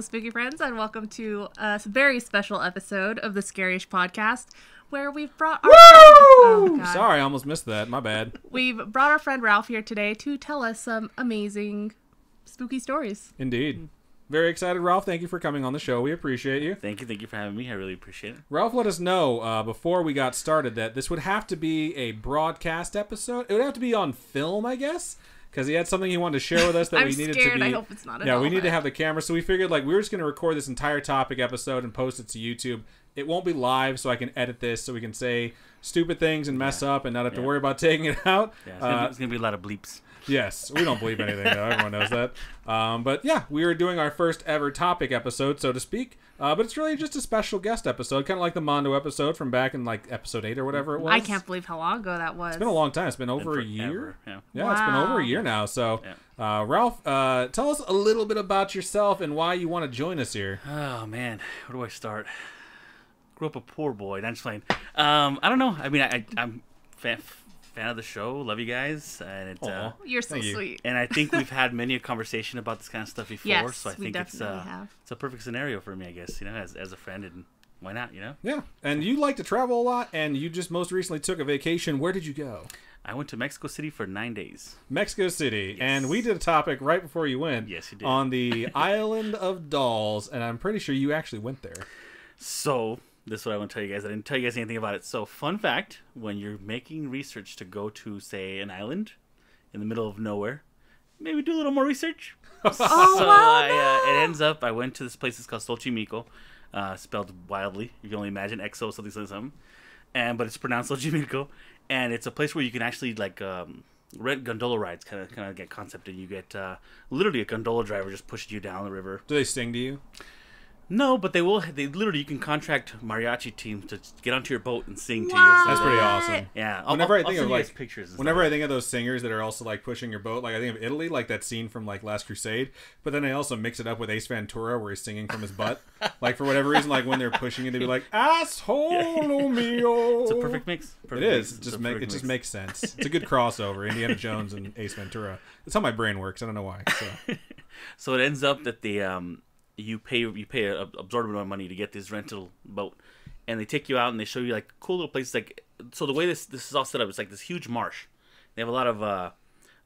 spooky friends, and welcome to a very special episode of the Scariest Podcast, where we've brought our Sorry, I almost missed that. My bad. We've brought our friend Ralph here today to tell us some amazing spooky stories. Indeed. Very excited, Ralph. Thank you for coming on the show. We appreciate you. Thank you for having me. I really appreciate it. Ralph let us know before we got started that this would have to be a broadcast episode. It would have to be on film, I guess, because he had something he wanted to share with us that I'm we needed scared. to be. I hope it's not. Yeah, we need to have the camera, so we figured like we were just going to record this entire topic episode and post it to YouTube. It won't be live, so I can edit this so we can say stupid things and mess up and not have to worry about taking it out. Yeah, it's gonna be a lot of bleeps. Yes, we don't believe anything, though. Everyone knows that. But yeah, we are doing our first ever topic episode, so to speak. But it's really just a special guest episode, kind of like the Mondo episode from back in like episode 8 or whatever it was. I can't believe how long ago that was. It's been a long time. It's been over a year. Yeah, wow. It's been over a year now. So, Ralph, tell us a little bit about yourself and why you want to join us here. Oh man, where do I start? Grew up a poor boy. I'm just playing. I don't know. I mean, I'm fan of the show. Love you guys, and it's you're so sweet. And I think we've had many a conversation about this kind of stuff before. Yes, so I think it's a perfect scenario for me, I guess. You know, as a friend, and why not? You know. Yeah, and you like to travel a lot, and you just most recently took a vacation. Where did you go? I went to Mexico City for 9 days. Mexico City, yes. And we did a topic right before you went. Yes, you did. On the Island of Dolls, and I'm pretty sure you actually went there. So. This is what I want to tell you guys. I didn't tell you guys anything about it. So, fun fact, when you're making research to go to, say, an island in the middle of nowhere, maybe do a little more research. It ends up, I went to this place, it's called Xochimilco, spelled wildly. You can only imagine XO something. But it's pronounced Xochimilco. And it's a place where you can actually, like, rent gondola rides, kind of get concept. And you get literally a gondola driver just pushing you down the river. Do they sing to you? No, but they will. They literally, you can contract mariachi teams to get onto your boat and sing to you. So that's pretty awesome. Yeah. Whenever I think of like pictures. Whenever I think of those singers that are also like pushing your boat, like I think of Italy, like that scene from like Last Crusade. But then they also mix it up with Ace Ventura, where he's singing from his butt. Like for whatever reason, like when they're pushing it, they'd be like "Asshole mio." It's a perfect mix. It is. It just makes sense. It's a good crossover. Indiana Jones and Ace Ventura. That's how my brain works. I don't know why. So it ends up that the You pay an absorbent amount of money to get this rental boat, and they take you out and they show you like cool little places. Like, so the way this is all set up, it's like this huge marsh. They have a lot of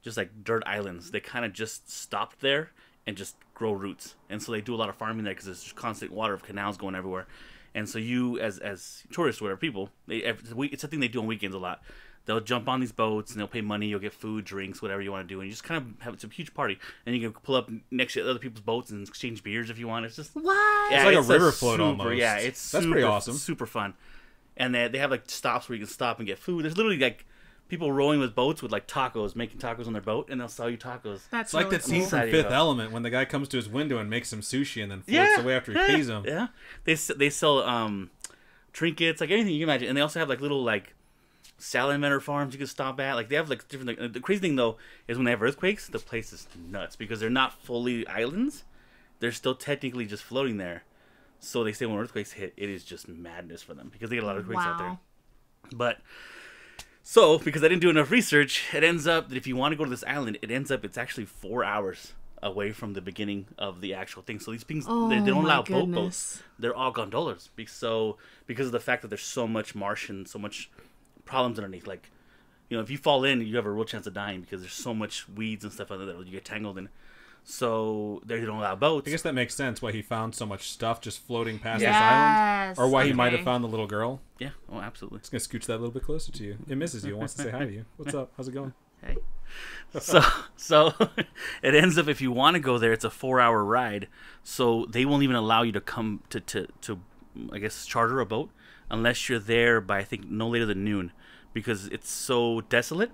just like dirt islands. They kind of just stopped there and just grow roots, and so they do a lot of farming there because there's just constant water of canals going everywhere. And so you, as tourists or whatever people, it's a thing they do on weekends a lot. They'll jump on these boats and they'll pay money. You'll get food, drinks, whatever you want to do, and you just kind of have it's a huge party. And you can pull up next to other people's boats and exchange beers if you want. It's just what? Yeah, it's like a river float almost. Yeah, that's pretty awesome. Super fun. And they have like stops where you can stop and get food. There's literally like people rowing with boats with like tacos, making tacos on their boat, and they'll sell you tacos. It's like that scene from Fifth Element when the guy comes to his window and makes some sushi and then floats away after he pays him. Yeah, they sell trinkets, like anything you can imagine, and they also have like little like salamander farms you can stop at. Like they have like different. Like, the crazy thing though is when they have earthquakes, the place is nuts because they're not fully islands; they're still technically just floating there. So they say when earthquakes hit, it is just madness for them because they get a lot of earthquakes out there. But so because I didn't do enough research, it ends up that if you want to go to this island, it's actually 4 hours away from the beginning of the actual thing. So these things they don't allow boats; they're all gondolas. Because of the fact that there's so much marsh and so much problems underneath. Like, you know, if you fall in, you have a real chance of dying because there's so much weeds and stuff like that you get tangled in. So they don't allow boats. I guess that makes sense why he found so much stuff just floating past this island, or why he might have found the little girl. Yeah, oh, absolutely. It's gonna scooch that a little bit closer to you. It misses you. It wants to say hi to you. What's up? How's it going? Hey. So it ends up if you want to go there, it's a 4-hour ride. So they won't even allow you to come to I guess charter a boat unless you're there by I think no later than noon, because it's so desolate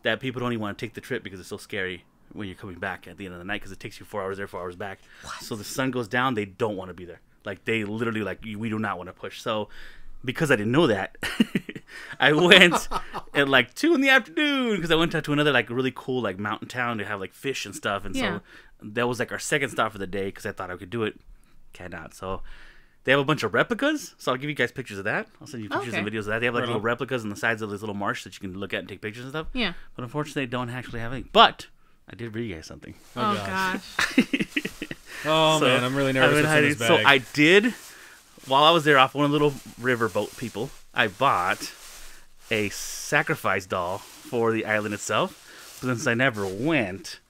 that people don't even want to take the trip because it's so scary when you're coming back at the end of the night because it takes you 4 hours there, 4 hours back. What? So the sun goes down, they don't want to be there. Like they literally we do not want to push. So because I didn't know that, I went at like 2 in the afternoon because I went to another like really cool like mountain town to have like fish and stuff, and so that was like our second stop for the day because I thought I could do it. Cannot. So they have a bunch of replicas, so I'll give you guys pictures of that. I'll send you pictures and videos of that. They have like little replicas on the sides of this little marsh that you can look at and take pictures and stuff. Yeah. But unfortunately, they don't actually have any. But I did bring you guys something. Oh gosh. Oh, So, man, I'm really I've nervous been what's in this hiding. bag. So I did, while I was there off one of the little riverboat people, I bought a sacrifice doll for the island itself. But since I never went,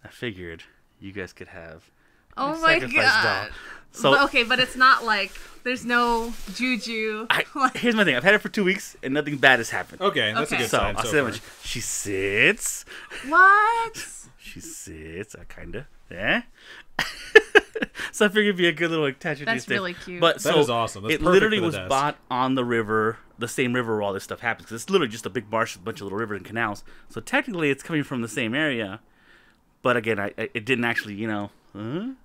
I figured you guys could have Oh a my sacrifice god. doll. So But, okay, but it's not like there's no juju. here's my thing. I've had it for 2 weeks and nothing bad has happened. Okay, that's Okay. a good So sign I'll so say that far. much. She sits. What? She sits. Kinda. Yeah. So I figured it'd be a good little attachment. That's to your really stick. cute. But That so is awesome. That's it perfect literally for the was desk. bought on the river, the same river where all this stuff happens. 'Cause it's literally just a big marsh, with a bunch of little rivers and canals. So technically, it's coming from the same area. But again, it didn't actually,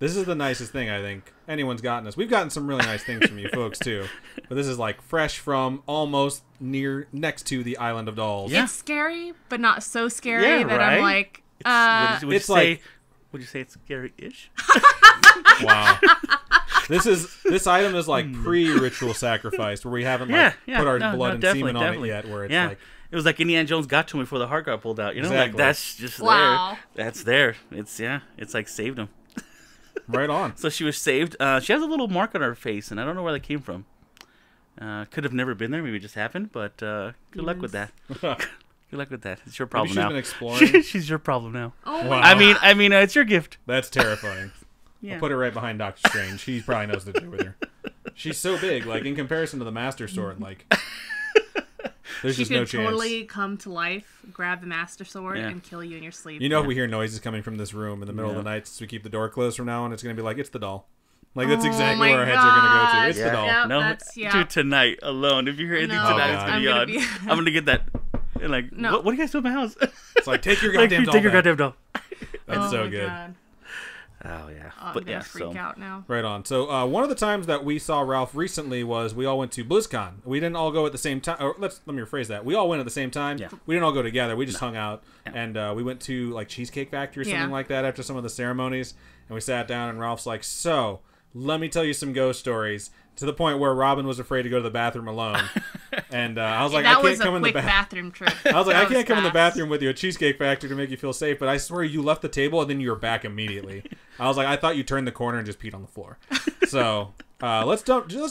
This is the nicest thing I think anyone's gotten us. We've gotten some really nice things from you folks too, but this is like fresh from almost next to the Island of Dolls. Yeah. It's scary, but not so scary Yeah, that right? I'm like, Would it's you like- say? Would you say it's scary-ish? Wow. This item is like pre-ritual sacrifice where we haven't like put our blood and semen on it yet. Where it's like it was like Indiana Jones got to me before the heart got pulled out. You know, Exactly. like that's just Wow. there. That's there. It's like saved him. right on. So she was saved. She has a little mark on her face, and I don't know where that came from. Could have never been there. Maybe it just happened. But good luck with that. Good luck with that. It's your problem she's now. been exploring. She's your problem now. oh Wow. my I mean, it's your gift. That's terrifying. Yeah. I'll put her right behind Doctor Strange. He probably knows what to do with her. She's so big, like in comparison to the Master Sword, like there's She just no could chance. totally come to life, grab the Master Sword, Yeah. and kill you in your sleep. You know, if we hear noises coming from this room in the middle of the night, so we keep the door closed from now on, it's going to be like, it's the doll. Like, that's Oh exactly my where our heads are going to go to. gosh. It's the doll. Yep, No, that's- yeah. dude, tonight alone. If you hear anything No, tonight, it's God. gonna be I'm on. gonna be- I'm gonna get that. And like, No. what do you guys do in my house? It's like, take your Like, goddamn doll take your back. goddamn doll. That's oh so my good. God. Oh yeah, Oh, I'm but gonna yeah, freak so out now. Right on. So one of the times that we saw Ralph recently was we all went to BlizzCon. We didn't all go at the same time. Or let me rephrase that. We all went at the same time. Yeah. We didn't all go together. We just hung out, and we went to like Cheesecake Factory or something Yeah. like that after some of the ceremonies. And we sat down, and Ralph's like, "So, let me tell you some ghost stories." To the point where Robin was afraid to go to the bathroom alone, and I was like, that "I was can't a come in the quick bathroom." bathroom trip. I was like, That I can't come in the fast. bathroom with you at Cheesecake Factory to make you feel safe, but I swear you left the table and then you were back immediately. I was like, I thought you turned the corner and just peed on the floor. So let's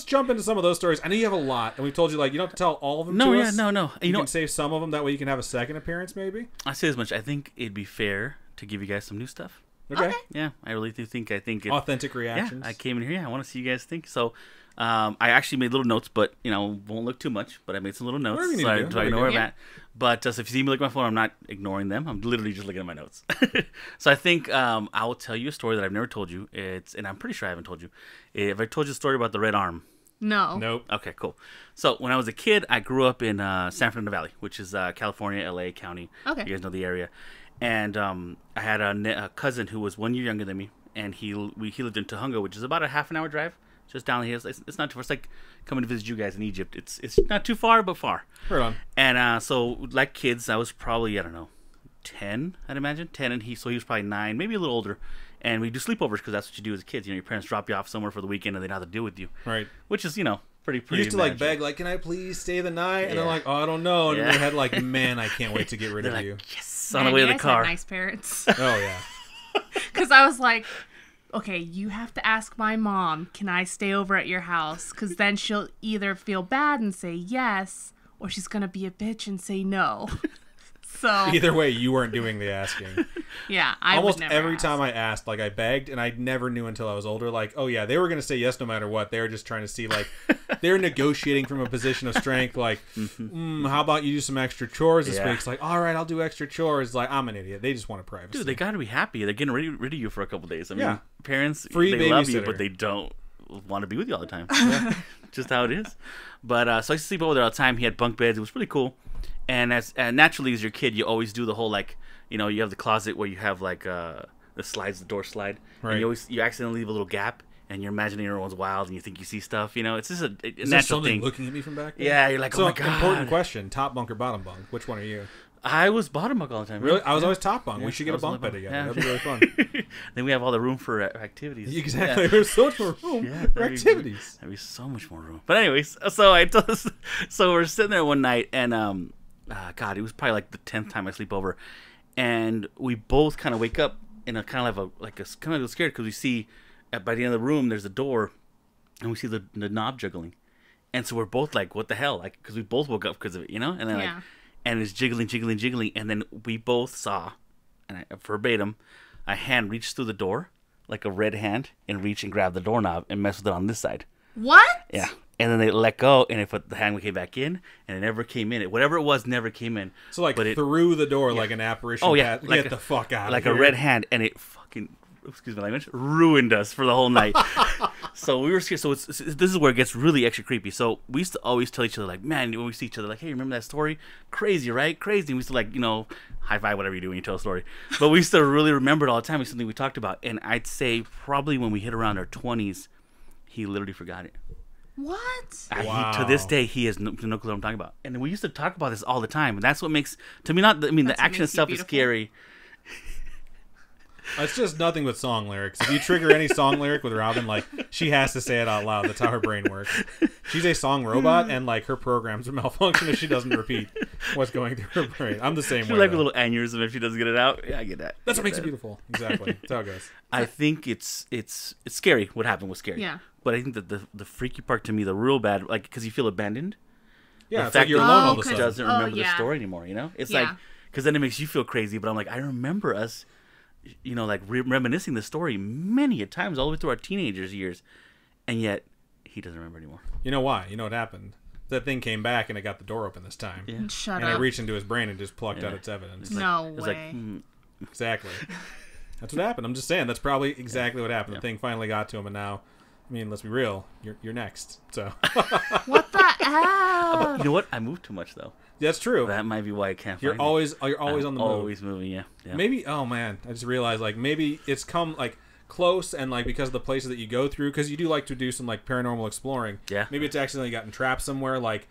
jump into some of those stories. I know you have a lot, and we've told you like you don't have to tell all of them. no, to yeah, us. no. You know, can save some of them. That way you can have a second appearance, maybe. I say as much. I think it'd be fair to give you guys some new stuff. Okay. Okay. Yeah, I really do think. I think it, Authentic yeah, reactions. I came in here. Yeah, I want to see you guys think. So, I actually made little notes, but won't look too much. But I made some little notes Whatever you need so to I, do. so I know where I'm Yeah. at. But so if you see me look at my phone, I'm not ignoring them. I'm literally just looking at my notes. So I think I will tell you a story that I've never told you. And I'm pretty sure I haven't told you. If I told you a story about the red arm. No. Nope. Okay, cool. So when I was a kid, I grew up in San Fernando Valley, which is California, LA County. Okay. You guys know the area. And I had a cousin who was 1 year younger than me, and he lived in Tahunga, which is about a half an hour drive, just down the hills. It's not too far. It's like coming to visit you guys in Egypt. It's not too far, but far. Right on. And so like kids, I was probably, I don't know, 10, I'd imagine. 10, and he was probably 9, maybe a little older. And we do sleepovers because that's what you do as kids. Your parents drop you off somewhere for the weekend, and they know how to deal with you. Right. Which is, pretty. You used to like magical. beg, like, "Can I please stay the night?" And they're Yeah. like, "Oh, I don't know." And Yeah. in their head, like, "Man, I can't wait to get rid They're of like, you." yes, on Man, the way you to the guys had car. nice parents. Oh yeah. Because I was like, okay, you have to ask my mom, can I stay over at your house? Because then she'll either feel bad and say yes, or she's going to be a bitch and say no. So, Either way, you weren't doing the asking. yeah, I Almost would never every ask. time I asked, like I begged, and I never knew until I was older, like, oh yeah, they were going to say yes no matter what. They were just trying to see, like, they're negotiating from a position of strength, like, how about you do some extra chores this Yeah. week? It's like, all right, I'll do extra chores. Like, I'm an idiot. They just want a privacy. Dude, they got to be happy. They're getting rid of you for a couple days. I mean, Yeah. parents, Free they love you, babysitter. but they don't want to be with you all the time. Just how it is. But so I used to sleep over there all the time. He had bunk beds. It was pretty cool. And naturally, as your kid, you always do the whole, like, you have the closet where you have, like, the door slide. Right. And you accidentally leave a little gap, and you're imagining everyone's wild, and you think you see stuff. It's just a Is there natural something thing. looking at me from back there? Yeah, you're like, So, oh my God. important question. Top bunk or bottom bunk? Which one are you? I was bottom bunk all the time. Really? Yeah. I was always top bunk. Yeah, We should I get a was on bunk the bed bunk. together. Yeah. That'd be really fun. Then we have all the room for activities. Exactly. Yeah. There's so much more room Yeah, for that'd be activities. That'd be so much more room. But anyways, so we're sitting there one night, and God, it was probably like the 10th time I sleep over, and we both kind of wake up in a kind of kind of scared because we see by the end of the room, there's a door, and we see the knob jiggling. And so we're both like, what the hell? Like, because we both woke up because of it, you know? And then like, and it's jiggling. And then we both saw, and verbatim, a hand reach through the door, like a red hand, and reach and grab the doorknob and mess with it on this side. What? Yeah. And then they let go, and the hand came back in, and it never came in. Whatever it was never came in. So like through the door like an apparition. Oh yeah, get the fuck out of like here. a red hand, and it fucking, excuse my language, ruined us for the whole night. So we were scared. So this is where it gets really extra creepy. So we used to always tell each other, like, man, when we see each other, like, hey, remember that story? Crazy, right? Crazy. And we used to, like, high five, whatever you do when you tell a story. But we used to really remember it all the time. It's something we talked about. And I'd say probably when we hit around our 20s, he literally forgot it. What? Wow. To this day, he has no clue what I'm talking about. And we used to talk about this all the time. And that's what makes, to me, the action itself is scary. It's just nothing but song lyrics. If you trigger any song lyric with Robin, like, she has to say it out loud. That's how her brain works. She's a song robot, and like her programs will malfunction if she doesn't repeat what's going through her brain. I'm the same way. Like a little aneurysm if she doesn't get it out. Yeah, I get that. That's what makes it beautiful. Exactly. That's how it goes. I think it's scary. What happened was scary. Yeah. But I think that the freaky part to me, the real bad, like, because you feel abandoned. Yeah, it's like you're alone all of a sudden. Doesn't remember the story anymore. It's like, because then it makes you feel crazy. But I'm like, I remember us. Like reminiscing the story many a times all the way through our teenagers' years, and yet he doesn't remember anymore. You know why? You know what happened? That thing came back and it got the door open this time. Yeah. Shut and up. it reached into his brain and just plucked out its evidence. No way. Exactly. That's what happened. I'm just saying that's probably exactly what happened. The thing finally got to him, and now, I mean, let's be real. You're next. So. What the hell? You know what? I move too much though. That's true. That might be why I can't. You're always on the move. Always moving. Yeah. Maybe. Oh man, I just realized like maybe it's come like close and like because of the places that you go through, because you do like to do some like paranormal exploring. Yeah. Maybe it's accidentally gotten trapped somewhere, like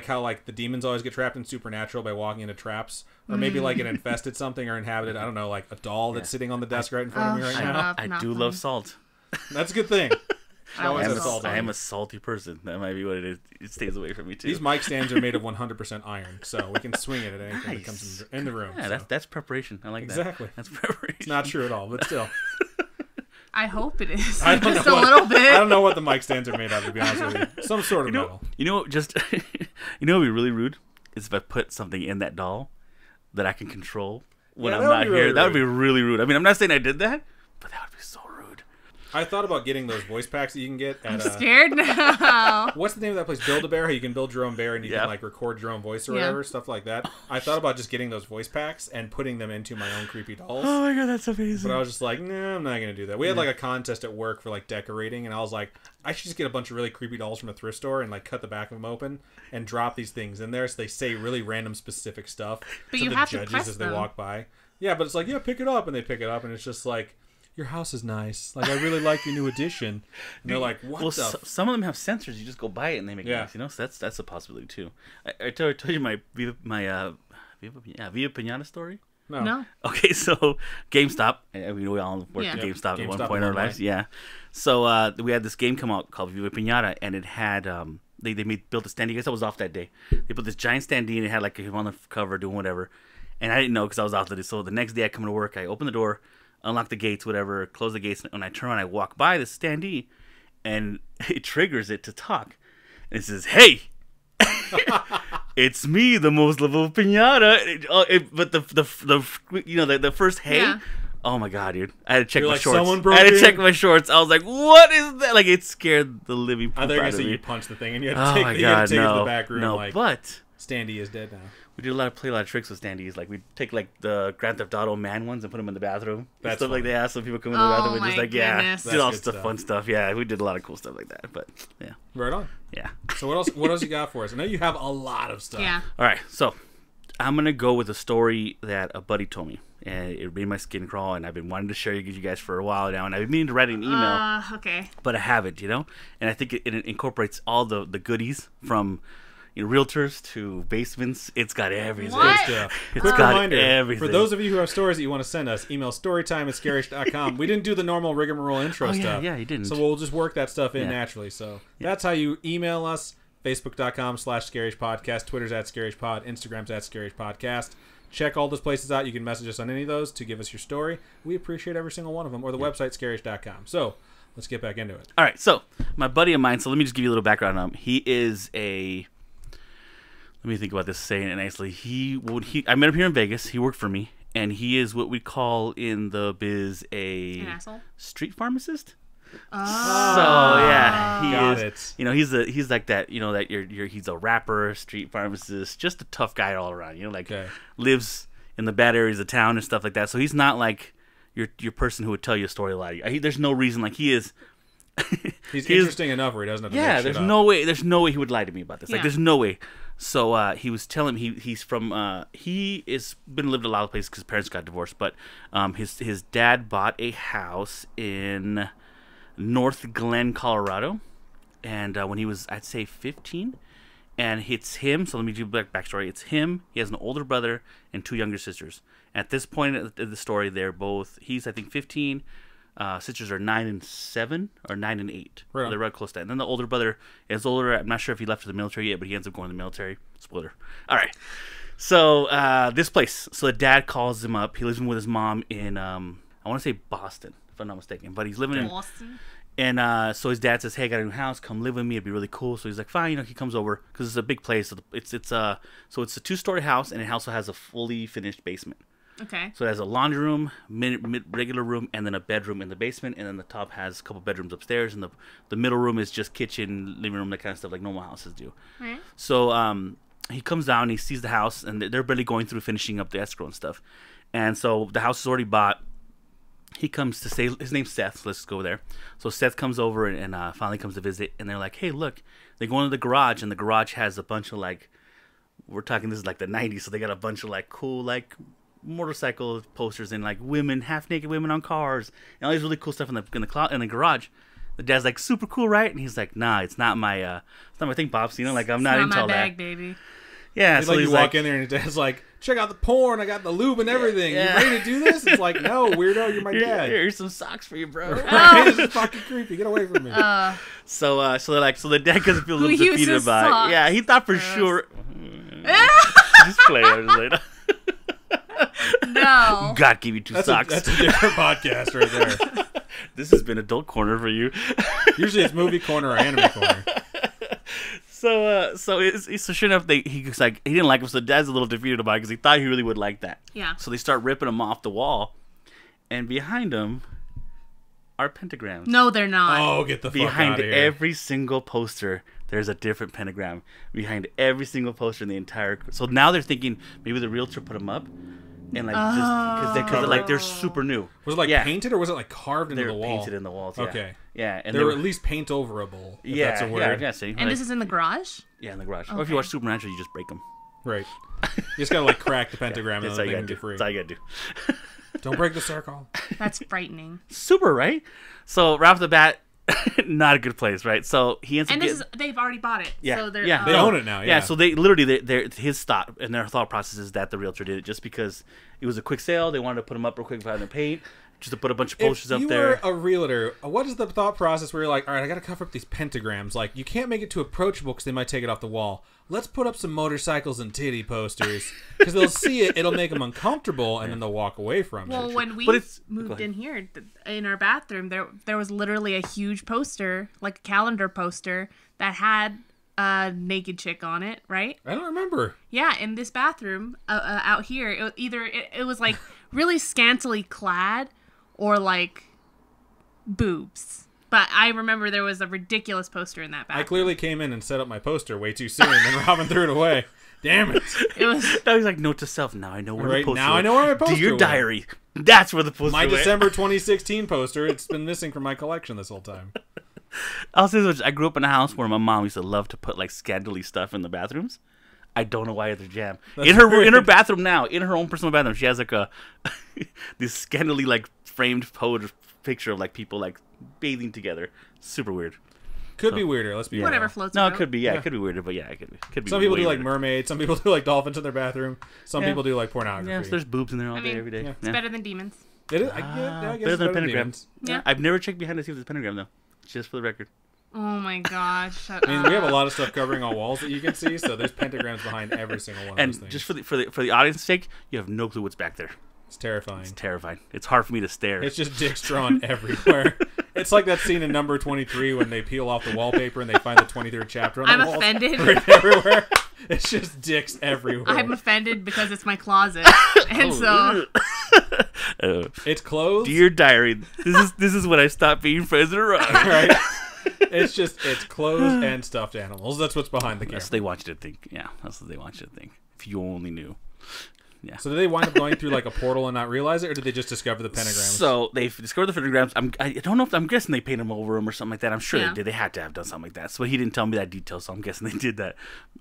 how like the demons always get trapped in Supernatural by walking into traps, or maybe like it infested something or inhabited. I don't know, like a doll that's sitting on the desk right in front of me right now. I do love salt. That's a good thing. I am a salty person. That might be what it is. It stays away from me too. These mic stands are made of 100% iron, so we can swing it at anything that comes in the room. Yeah, so. that's preparation. I like that. Exactly. That's preparation. It's not true at all, but still. I hope it is. Just a little bit. I don't know what the mic stands are made of, to be honest with you. Some sort of metal. What would be really rude is if I put something in that doll that I can control when I'm not here. That would be really rude. I mean, I'm not saying I did that, but that would be so rude. I thought about getting those voice packs that you can get at... I'm scared now. What's the name of that place? Build-A-Bear? How you can build your own bear and you can like record your own voice or whatever, stuff like that. I thought about just getting those voice packs and putting them into my own creepy dolls. Oh my god, that's amazing. But I was just like, nah, I'm not going to do that. We had like a contest at work for like decorating, and I was like, I should just get a bunch of really creepy dolls from the thrift store and like cut the back of them open and drop these things in there so they say really random specific stuff but to you the have judges to press as they them. walk by. Yeah, but it's like, yeah, pick it up, and they pick it up, and it's just like, your house is nice. Like, I really like your new addition. And they're like, what the... some of them have sensors. You just go buy it and they make noise, So that's a possibility, too. I told you my Viva Pinata story? No. Okay, so GameStop. I mean, we all worked at GameStop at one point in our lives. Yeah. So we had this game come out called Viva Pinata, and it had... They built a standee. I guess I was off that day. They put this giant standee, and it had like him on the cover doing whatever. And I didn't know because I was off that day. So the next day I come to work, I open the door, unlock the gates, whatever, close the gates, and when I turn around, I walk by the standee, and it triggers it to talk. And it says, "Hey, it's me, the most lovable pinata." But the first "hey," oh my god, dude! I had to check my shorts. I had to check my shorts. I was like, "What is that?" Like, it scared the living poop out of me. I thought you were gonna say you punched the thing and you had to take it to the back room. No, but standee is dead now. We did play a lot of tricks with standees. Like, we'd take, like, the Grand Theft Auto man ones and put them in the bathroom. That's stuff funny. Like that. So people come in the bathroom and just, like, did all the fun stuff. Yeah, we did a lot of cool stuff like that. But, yeah. Right on. Yeah. So what else you got for us? I know you have a lot of stuff. Yeah. All right. So, I'm going to go with a story that a buddy told me. And it made my skin crawl. And I've been wanting to share it with you guys for a while now. And I've been meaning to write an email. Okay. But I haven't, And I think it incorporates all the goodies from... realtors to basements. It's got everything. Quick reminder, everything. For those of you who have stories that you want to send us, email storytime@scarish.com. We didn't do the normal rigmarole intro stuff. Yeah, you didn't. So we'll just work that stuff in naturally. So that's how you email us. Facebook.com/ScarishPodcast. Twitter's @ScarishPod. Instagram's @ScarishPodcast. Check all those places out. You can message us on any of those to give us your story. We appreciate every single one of them. Or the website, scarish.com. So let's get back into it. All right, so my buddy of mine. So let me just give you a little background on him. He is a. Let me think about this saying it nicely. I met him here in Vegas. He worked for me, and he is what we call in the biz An asshole? street pharmacist. Oh. So yeah, he Got is. it. You know, he's like that. You know that he's a rapper, street pharmacist, just a tough guy all around. You know, like lives in the bad areas of town and stuff like that. So he's not like your person who would tell you a story a lot. There's no reason like he is. He's interesting enough where he doesn't have to make shit there's up. no way. There's no way he would lie to me about this. Like, Yeah. there's no way. So he was telling me he's from he is been lived a lot of places because his parents got divorced. But his dad bought a house in North Glen, Colorado, and when he was, I'd say, 15, and it's him. So let me do backstory. It's him. He has an older brother and 2 younger sisters. At this point of the story, they're both. He's I think 15. Sisters are 9 and 7 or 9 and 8. Right. So they're right close to that. And then the older brother is older. I'm not sure if he left for the military yet, but he ends up going to the military. Spoiler. All right. So this place. So the dad calls him up. He lives with his mom in I want to say Boston, if I'm not mistaken. But he's living in Boston. And so his dad says, "Hey, I got a new house. Come live with me. It'd be really cool." So he's like, "Fine." You know, he comes over because it's a big place. So it's a 2-story house, and it also has a fully finished basement. Okay. So it has a laundry room, regular room, and then a bedroom in the basement, and then the top has a couple bedrooms upstairs, and the middle room is just kitchen, living room, that kind of stuff like normal houses do. Right. So he comes down, he sees the house, and they're barely going through finishing up the escrow and stuff. And so the house is already bought. He comes to say, his name's Seth, so let's go there. So Seth comes over and finally comes to visit, and they're like, "Hey, look." They go into the garage, and the garage has a bunch of like, we're talking, this is like the 90s, so they got a bunch of like cool like motorcycle posters and like women, half naked women on cars, and all these really cool stuff in the garage. The dad's like, "Super cool, right?" And he's like, "Nah, it's not my thing, Pops. You know, like I'm not into my all bag, that." baby. Yeah, It's so like he's you walk in there and his dad's like, "Check out the porn. I got the lube and everything. Yeah. You ready to do this?" It's like, "No, weirdo, you're my dad." Here's some socks for you, bro. This is fucking creepy. Get away from me. So they're like, so the dad doesn't feel a little Who defeated uses about it. socks? Yeah, he thought for sure. Just play. I was like, No. God gave you 2 socks. That's a different podcast right there. This has been Adult Corner for you. Usually it's movie corner or anime corner. So sure enough, he's like, he didn't like him, so Dad's a little defeated about it because he thought he really would like that. Yeah. So they start ripping him off the wall, and behind him are pentagrams. No, they're not. Oh, get the fuck out Behind of here. every single poster, there's a different pentagram. Behind every single poster in the entire. So now they're thinking maybe the realtor put them up, and like just because like they're super new. Was it like painted or was it like carved into They're the wall? painted in the walls. Yeah. Okay. Yeah, and They were at least paint overable. If that's a word. Yeah, see, And like, this is in the garage? yeah, in the garage. Or if Okay. you watch Supernatural, you just break them. Right. You just gotta like crack the pentagram and That's then all they you can gotta be do. free. That's all you gotta do. Don't break the circle. That's frightening. Super, right? So right off the bat, not a good place, right? So he ends up And getting. they've already bought it. Yeah, So they're, yeah, They own it now, yeah. So they literally, his thought and their thought process is that the realtor did it just because it was a quick sale. They wanted to put them up real quick without the paint, just to put a bunch of posters If up you there. were a realtor, what is the thought process where you're like, all right, I gotta cover up these pentagrams. Like, you can't make it too approachable because they might take it off the wall. Let's put up some motorcycles and titty posters because they'll see it, it'll make them uncomfortable, and then they'll walk away from Well, it. when we But go moved ahead. in here, in our bathroom, there was literally a huge poster, like a calendar poster, that had a naked chick on it, right? I don't remember. Yeah, in this bathroom out here, it was like really scantily clad or like boobs. But I remember there was a ridiculous poster in that I bathroom. clearly came in and set up my poster way too soon, and Robin threw it away. Damn it. It was Now he's like, note to self. Now I know where Right, the poster. now I know where my poster Do your went. diary. That's where the poster. My went. December 2016 poster, it's been missing from my collection this whole time. I'll say this: I grew up in a house where my mom used to love to put like scandally stuff in the bathrooms. I don't know why they're jam. In her bathroom now, in her own personal bathroom, she has like a this scandally like framed picture of like people like bathing together. Super weird. Could be weirder, let's be whatever real. floats No, your it boat. could be. Yeah, it could be weirder, but yeah, it could be. Some people way do like weirder. mermaids, some people do like dolphins in their bathroom, some Yeah. people do like pornography. Yeah, so there's boobs in there all I day, mean, every day. yeah. It's better than demons. It is, I guess Better it's than a pentagram. demons. Yeah. I've never checked behind to see if there's a pentagram though. Just for the record. Oh my god, shut I mean, up. we have a lot of stuff covering all walls that you can see, so there's pentagrams behind every single one of And those things. just for the audience's sake, you have no clue what's back there. It's terrifying. It's terrifying. It's hard for me to stare. It's just dicks drawn everywhere. It's like that scene in number 23 when they peel off the wallpaper and they find the 23rd chapter on I'm the walls. offended. Written everywhere. It's just dicks everywhere. I'm offended because it's my closet, and so It's clothes. Dear diary, this is when I stopped being friends with Ryan. Right? It's clothes and stuffed animals. That's what's behind the camera. That's what they want you to think. Yeah, that's what they want you to think. If you only knew. Yeah. So did they wind up going through like a portal and not realize it, or did they just discover the pentagrams? So they discovered the pentagrams. I don't know if I'm guessing they painted them over them or something like that. I'm sure they did. They had to have done something like that. So he didn't tell me that detail, so I'm guessing they did that.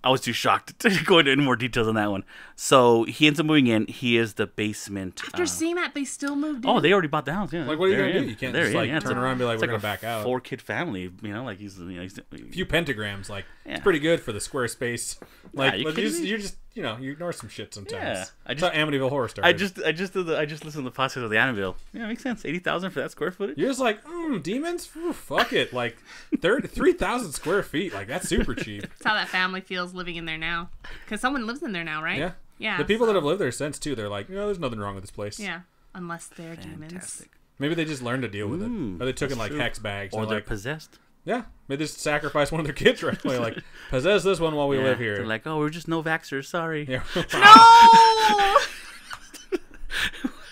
I was too shocked to go into any more details on that one. So he ends up moving in. He is the basement. after seeing that, they still moved in. Oh, they already bought the house. Yeah. Like, what are you They're gonna do? in. You can't They're just in, like yeah. turn around and be like, we're gonna back out. 4-kid family. You know, like he's A few pentagrams, like it's Yeah. pretty good for the Squarespace. Like, you but kidding me? you're just you ignore some shit sometimes. Yeah, That's how Amityville Horror started. I just listened to the podcast of the Annabelle. Yeah, makes sense. 80,000 for that square footage. You're just like, demons? Ooh, fuck it. Like, 3,000 square feet. Like, that's super cheap. That's how that family feels living in there now. Because someone lives in there now, right? Yeah. Yeah. The people that have lived there since, too, they're like, there's nothing wrong with this place. Yeah. Unless they're demons. Fantastic. Maybe they just learned to deal with it. Or they took in, like, true. hex bags. Or and they're like, possessed. yeah. They just sacrifice one of their kids right away. Like, possess this one while we live here. They're like, oh, we're just no vaxxers. Sorry. Yeah. No!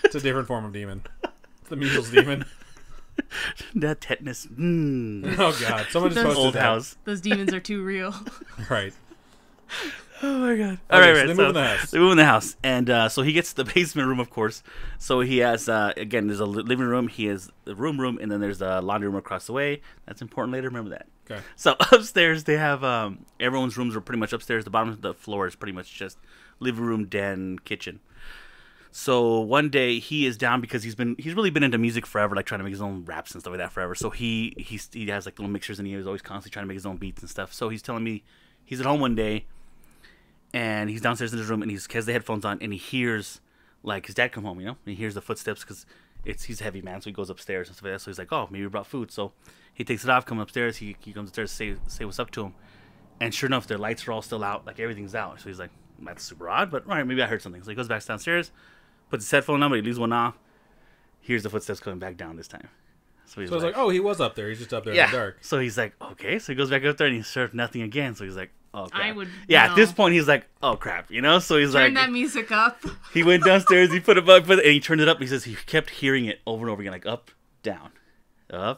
It's a different form of demon. It's the measles demon. That tetanus. Oh, God. Someone just posted Old that. house. Those demons are too real. Right. Oh my god! Okay, All right, so right. they move in the house. They move in the house, and so he gets the basement room, of course. So he has again, there's a living room. He has the room, and then there's the laundry room across the way. That's important later. Remember that. Okay. So upstairs they have everyone's rooms are pretty much upstairs. The bottom of the floor is pretty much just living room, den, kitchen. So one day he is down because he's really been into music forever, like trying to make his own raps and stuff like that forever. So he has like little mixers and he was always constantly trying to make his own beats and stuff. So he's telling me he's at home one day and he's downstairs in his room and he has the headphones on and he hears like his dad come home, and he hears the footsteps because he's a heavy man, so he goes upstairs and stuff like that. So he's like, oh, maybe we brought food. So he takes it off, comes upstairs. He comes upstairs to say what's up to him, and sure enough, their lights are all still out, like everything's out. So he's like, that's super odd, but all right, maybe I heard something. So he goes back downstairs, puts his headphone on, but he leaves one off. Hears the footsteps coming back down this time. So he's So it's like, oh, he was up there. He's just up there yeah. in the dark. So he's like, okay. So he goes back up there and he served nothing again. So he's like, oh crap. I would. Yeah, no. at this point he's like, oh crap, So he's Turn like, that music up. he went downstairs, he put it up, and he turned it up. He says he kept hearing it over and over again, like up, down, Wow.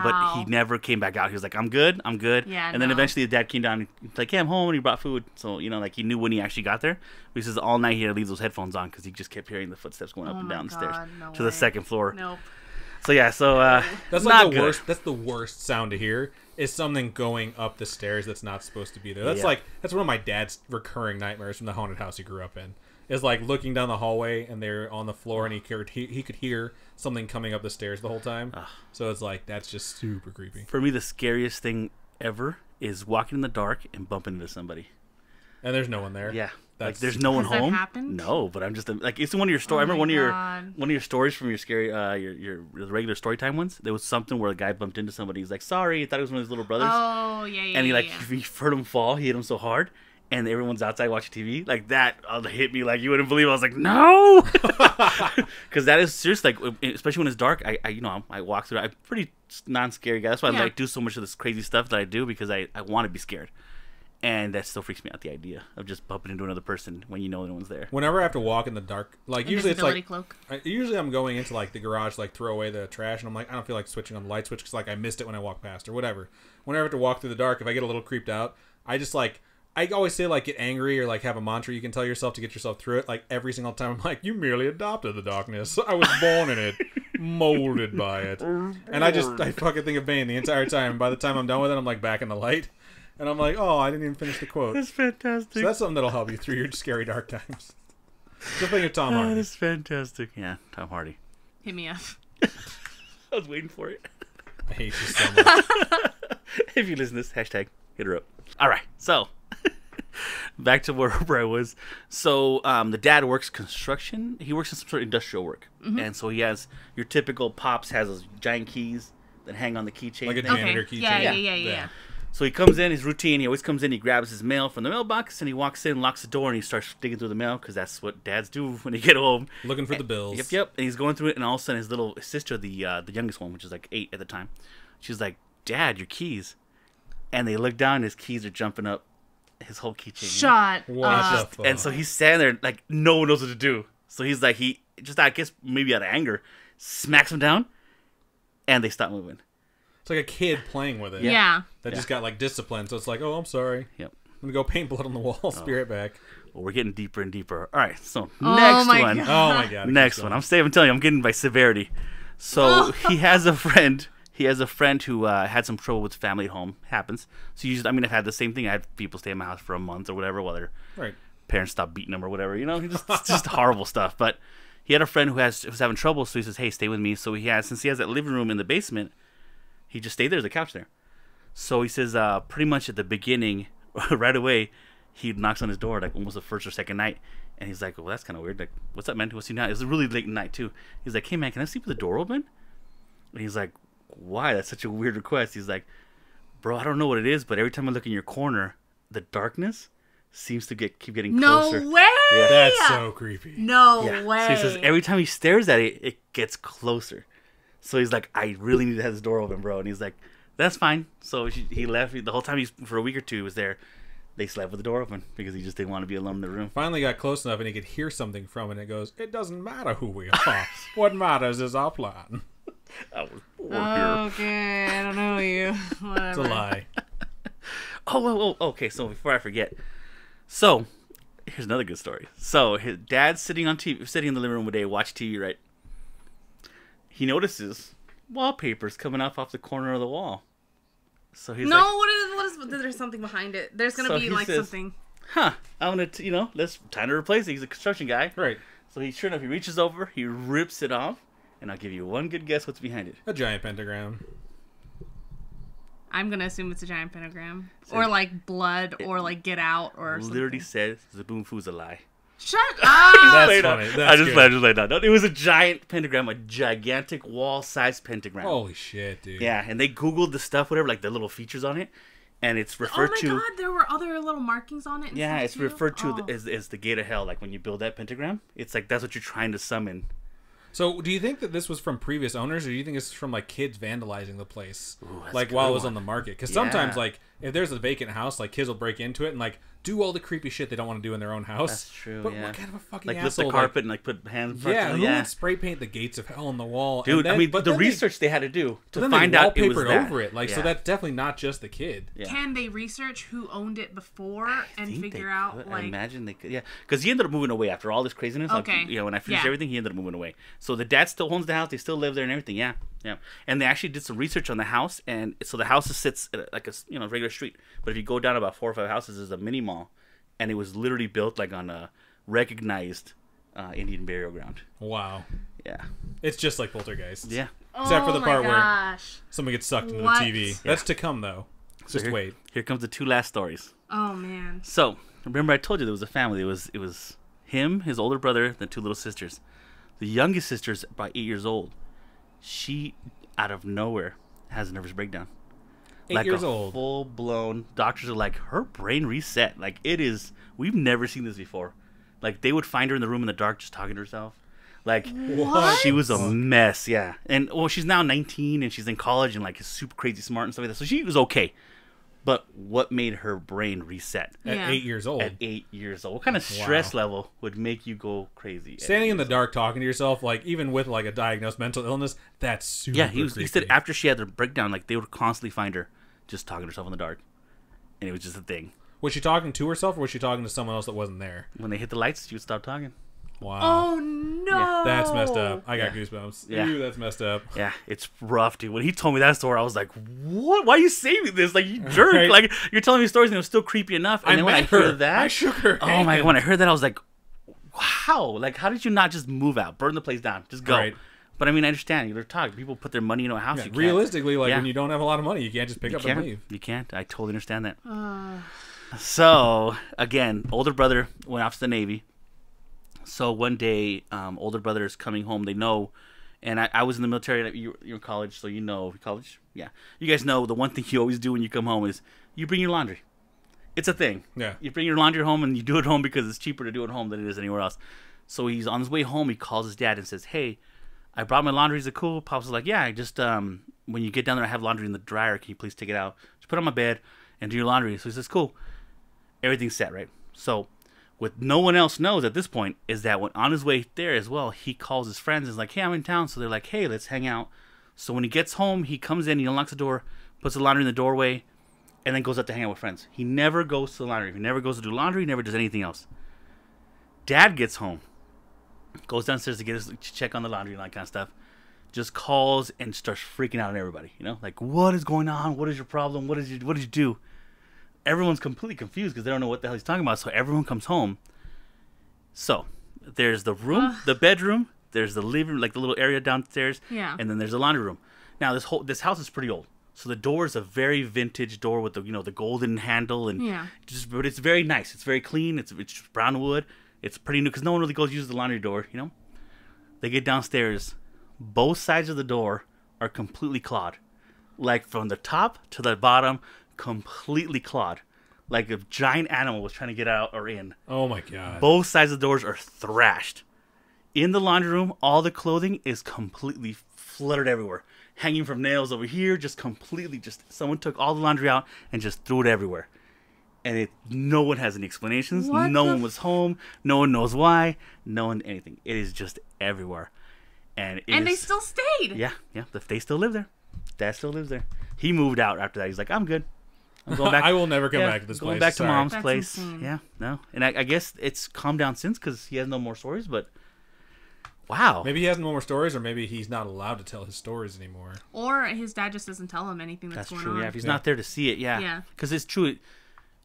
but he never came back out. He was like, I'm good. Yeah, and then no. eventually the dad came down, he's like, yeah, I'm home, and he brought food. So, like he knew when he actually got there. But he says all night he had to leave those headphones on because he just kept hearing the footsteps going up and down the stairs no to the second floor. Nope. So yeah, That's not like the good. worst. That's the worst sound to hear. Is something going up the stairs that's not supposed to be there. That's Yeah. that's one of my dad's recurring nightmares from the haunted house he grew up in. Is like looking down the hallway and they're on the floor and he could hear something coming up the stairs the whole time. So it's like that's just super creepy. For me, the scariest thing ever is walking in the dark and bumping into somebody. And there's no one there. Yeah. Like That's- there's no one Has that home. happened? No, but I'm just like it's one of your stories. I remember one of your stories from your scary your regular story time ones. There was something where a guy bumped into somebody. He's like, sorry, he thought it was one of his little brothers. Oh yeah. And he yeah. he heard him fall. He hit him so hard, and everyone's outside watching TV. Like that hit me like you wouldn't believe. I was like, no, because that is serious. Like especially when it's dark. I walk through. I'm a pretty non-scary guy. That's why I do so much of this crazy stuff that I do because I want to be scared. And that still freaks me out, the idea of just bumping into another person when you know no one's there. Whenever I have to walk in the dark, like usually it's like cloak. usually I'm going into like the garage, like throw away the trash, and I'm like I don't feel like switching on the light switch because like I missed it when I walked past or whatever. Whenever I have to walk through the dark, if I get a little creeped out, I just like I always say like get angry or like have a mantra you can tell yourself to get yourself through it. Like every single time I'm like, you merely adopted the darkness. I was born in it, molded by it, and I fucking think of Bane the entire time. By the time I'm done with it, I'm like back in the light. And I'm like, oh, I didn't even finish the quote. That's fantastic. So that's something that'll help you through your scary dark times. Just think of Tom Hardy. That's fantastic. Yeah, Tom Hardy. Hit me up. I was waiting for it. I hate you so much. If you listen to this, hashtag hit her up. All right, so back to where I was. So the dad works construction. He works in some sort of industrial work. And so he has your typical Pops has those giant keys that hang on the keychain. Like a thing. janitor Okay. keychain. Yeah. So he comes in, his routine, he always comes in, he grabs his mail from the mailbox, and he walks in, locks the door, and he starts digging through the mail, because that's what dads do when they get home. Looking for the bills. Yep. And he's going through it, and all of a sudden his little sister, the youngest one, which is like 8 at the time, she's like, Dad, your keys. And they look down, and his keys are jumping up his whole keychain. Shut What up. the fuck? And so he's standing there, like, no one knows what to do. So he's like, he just, I guess, maybe out of anger, smacks him down, and they stop moving. It's like a kid playing with it. Yeah. That just got like discipline. So it's like, oh, I'm sorry. Yep. I'm gonna go paint blood on the wall. Be right back. Well, we're getting deeper and deeper. All right, so Oh next my one. God. Oh my god. Next one. I'm telling you, I'm getting by severity. So he has a friend. He has a friend who had some trouble with family at home. Happens. So usually, I mean, I've had the same thing. I had people stay in my house for a month or whatever while their Right. parents stopped beating them or whatever. You know, just horrible stuff. But he had a friend who was having trouble, so he says, "Hey, stay with me." So since he has that living room in the basement, he just stayed there. There's a couch there. So he says, pretty much at the beginning, right away, he knocks on his door, like almost the first or second night, and he's like, "Well, that's kind of weird. Like, what's up, man? What's he now?" It was really late night too. He's like, "Hey, man, can I sleep with the door open?" And he's like, "Why? That's such a weird request." He's like, "Bro, I don't know what it is, but every time I look in your corner, the darkness seems to keep getting closer." No way. Yeah. That's so creepy. No Yeah. way. So he says every time he stares at it, it gets closer. So he's like, "I really need to have this door open, bro." And he's like, "That's fine." So he left. The whole time for a week or two he was there, they slept with the door open because he just didn't want to be alone in the room. Finally got close enough and he could hear something from it. And it goes, "It doesn't matter who we are. What matters is our plan." I was bored here. Okay, I don't know you. Whatever. It's a lie. Oh, okay. So before I forget, so here's another good story. So his dad's sitting in the living room one day, watch TV, right? He notices wallpapers coming off the corner of the wall. So he's No, like, what is there's something behind it. There's gonna So be he like says- something. "Huh, I'm gonna, let's time to replace it." He's a construction guy, Right. so sure enough, he reaches over, he rips it off, and I'll give you one good guess what's behind it. A giant pentagram. I'm gonna assume it's a giant pentagram. Or like blood or like get out or Literally something. says Zaboom Foo's a lie. Shut up! That's Played funny. out. That's I just good. laid down. It was a giant pentagram, a gigantic wall-sized pentagram. Holy shit, dude. Yeah, and they Googled the stuff, whatever, like the little features on it, and it's Oh referred my to. god, there were other little markings on it. And Yeah, stuff it's too? referred to Oh. as the gate of hell. Like when you build that pentagram, it's like that's what you're trying to summon. So, do you think that this was from previous owners, or do you think it's from like kids vandalizing the place, that's like a while good it was one. on the market? Because Yeah. sometimes, like, if there's a vacant house, like kids will break into it and like do all the creepy shit they don't want to do in their own house. That's true, But yeah. what kind of a fucking Like lift asshole? the carpet and like put hands. in front yeah, of who yeah. would spray paint the gates of hell on the wall? Dude, And then, I mean, but the then research they had to do to then find they out it was wallpapered that. over it, like so Yeah. that's definitely not just the kid. Yeah. Can they research who owned it before and think figure they out could. I like imagine they could, yeah, because he ended up moving away after all this craziness. Okay. Like, when I finished Yeah. everything, he ended up moving away. So the dad still owns the house; they still live there and everything. Yeah, yeah. And they actually did some research on the house, and so the house sits at like a regular street, but if you go down about 4 or 5 houses, there's a mini mall, and it was literally built like on a recognized Indian burial ground. Wow, Yeah, it's just like Poltergeist. yeah. Except for oh the my part where gosh. somebody gets sucked into What? the TV. That's to come though. Just here, wait. Here comes the 2 last stories. Oh man. So remember, I told you there was a family. It was him, his older brother, the 2 little sisters. The youngest sister's about 8 years old. She, out of nowhere, has a nervous breakdown. 8 years old. Full blown. Doctors are like, her brain reset. Like it is. We've never seen this before. Like they would find her in the room in the dark, just talking to herself. Like What? she was a mess. Yeah. And well, she's now 19 and she's in college and like is super crazy smart and stuff like that. So she was okay. But what made her brain reset At Yeah. 8 years old. at 8 years old? What kind of stress level would make you go crazy? at Standing 8 in the years dark talking to yourself, like even with like a diagnosed mental illness, that's super old? Yeah, he said creepy. after she had the breakdown, like they would constantly find her just talking to herself in the dark. And it was just a thing. Was she talking to herself or was she talking to someone else that wasn't there? When they hit the lights, she would stop talking. Wow. Oh no. That's messed up. I got Yeah. goosebumps. Yeah. Ew, that's messed up. Yeah, it's rough, dude. When he told me that story, I was like, "What? Why are you saving this? Like, you jerk! Right. Like, you're telling me stories, and it was still creepy enough." And then when I met her. heard that, I shook her oh my hand. god! When I heard that, I was like, "Wow! Like, how did you not just move out, burn the place down, just go?" Right. But I mean, I understand. You're talking. People put their money into a house. Yeah, You can't. realistically, like Yeah. when you don't have a lot of money, you can't just pick You up and can't. leave. You can't. I totally understand that. So again, older brother went off to the Navy. So one day, older brother is coming home. They know, and I was in the military. You're in college, so you know college. Yeah. You guys know the one thing you always do when you come home is you bring your laundry. It's a thing. Yeah. You bring your laundry home and you do it home because it's cheaper to do it home than it is anywhere else. So he's on his way home. He calls his dad and says, "Hey, I brought my laundry. Is it cool?" Pops was like, "Yeah, I just when you get down there, I have laundry in the dryer. Can you please take it out? Just put it on my bed and do your laundry." So he says, "Cool." Everything's set, right? So what no one else knows at this point is that when on his way there as well, he calls his friends and is like, "Hey, I'm in town." So they're like, "Hey, let's hang out." So when he gets home, he comes in, he unlocks the door, puts the laundry in the doorway, and then goes up to hang out with friends. He never goes to the laundry. He never goes to do laundry. He never does anything else. Dad gets home, goes downstairs to check on the laundry and that kind of stuff. Just calls and starts freaking out on everybody. Like, what is going on? What is your problem? What did you do? Everyone's completely confused because they don't know what the hell he's talking about. So everyone comes home. So there's the room, the bedroom. There's the living room, like the little area downstairs. Yeah. And then there's the laundry room. Now this house is pretty old. So the door is a very vintage door with the golden handle and but it's very nice. It's very clean. It's brown wood. It's pretty new because no one really goes use the laundry door. They get downstairs. Both sides of the door are completely clawed, like from the top to the bottom, completely clawed, like a giant animal was trying to get out or in. Oh my god! Both sides of the doors are thrashed. In the laundry room, all the clothing is completely fluttered everywhere. Hanging from nails over here, just someone took all the laundry out and just threw it everywhere. And no one has any explanations. No one was home. No one knows why. No one anything. It is just everywhere. And they still stayed. Yeah. They still live there. Dad still lives there. He moved out after that. He's like, I'm good. I'm going back. I will never come back to this place. Going back to Mom's That's place. insane. Yeah, no. And I guess it's calmed down since because he has no more stories, but wow. Maybe he has no more stories, or maybe he's not allowed to tell his stories anymore. Or his dad just doesn't tell him anything that's going true. on. Yeah, if he's not there to see it, yeah. Because it's true.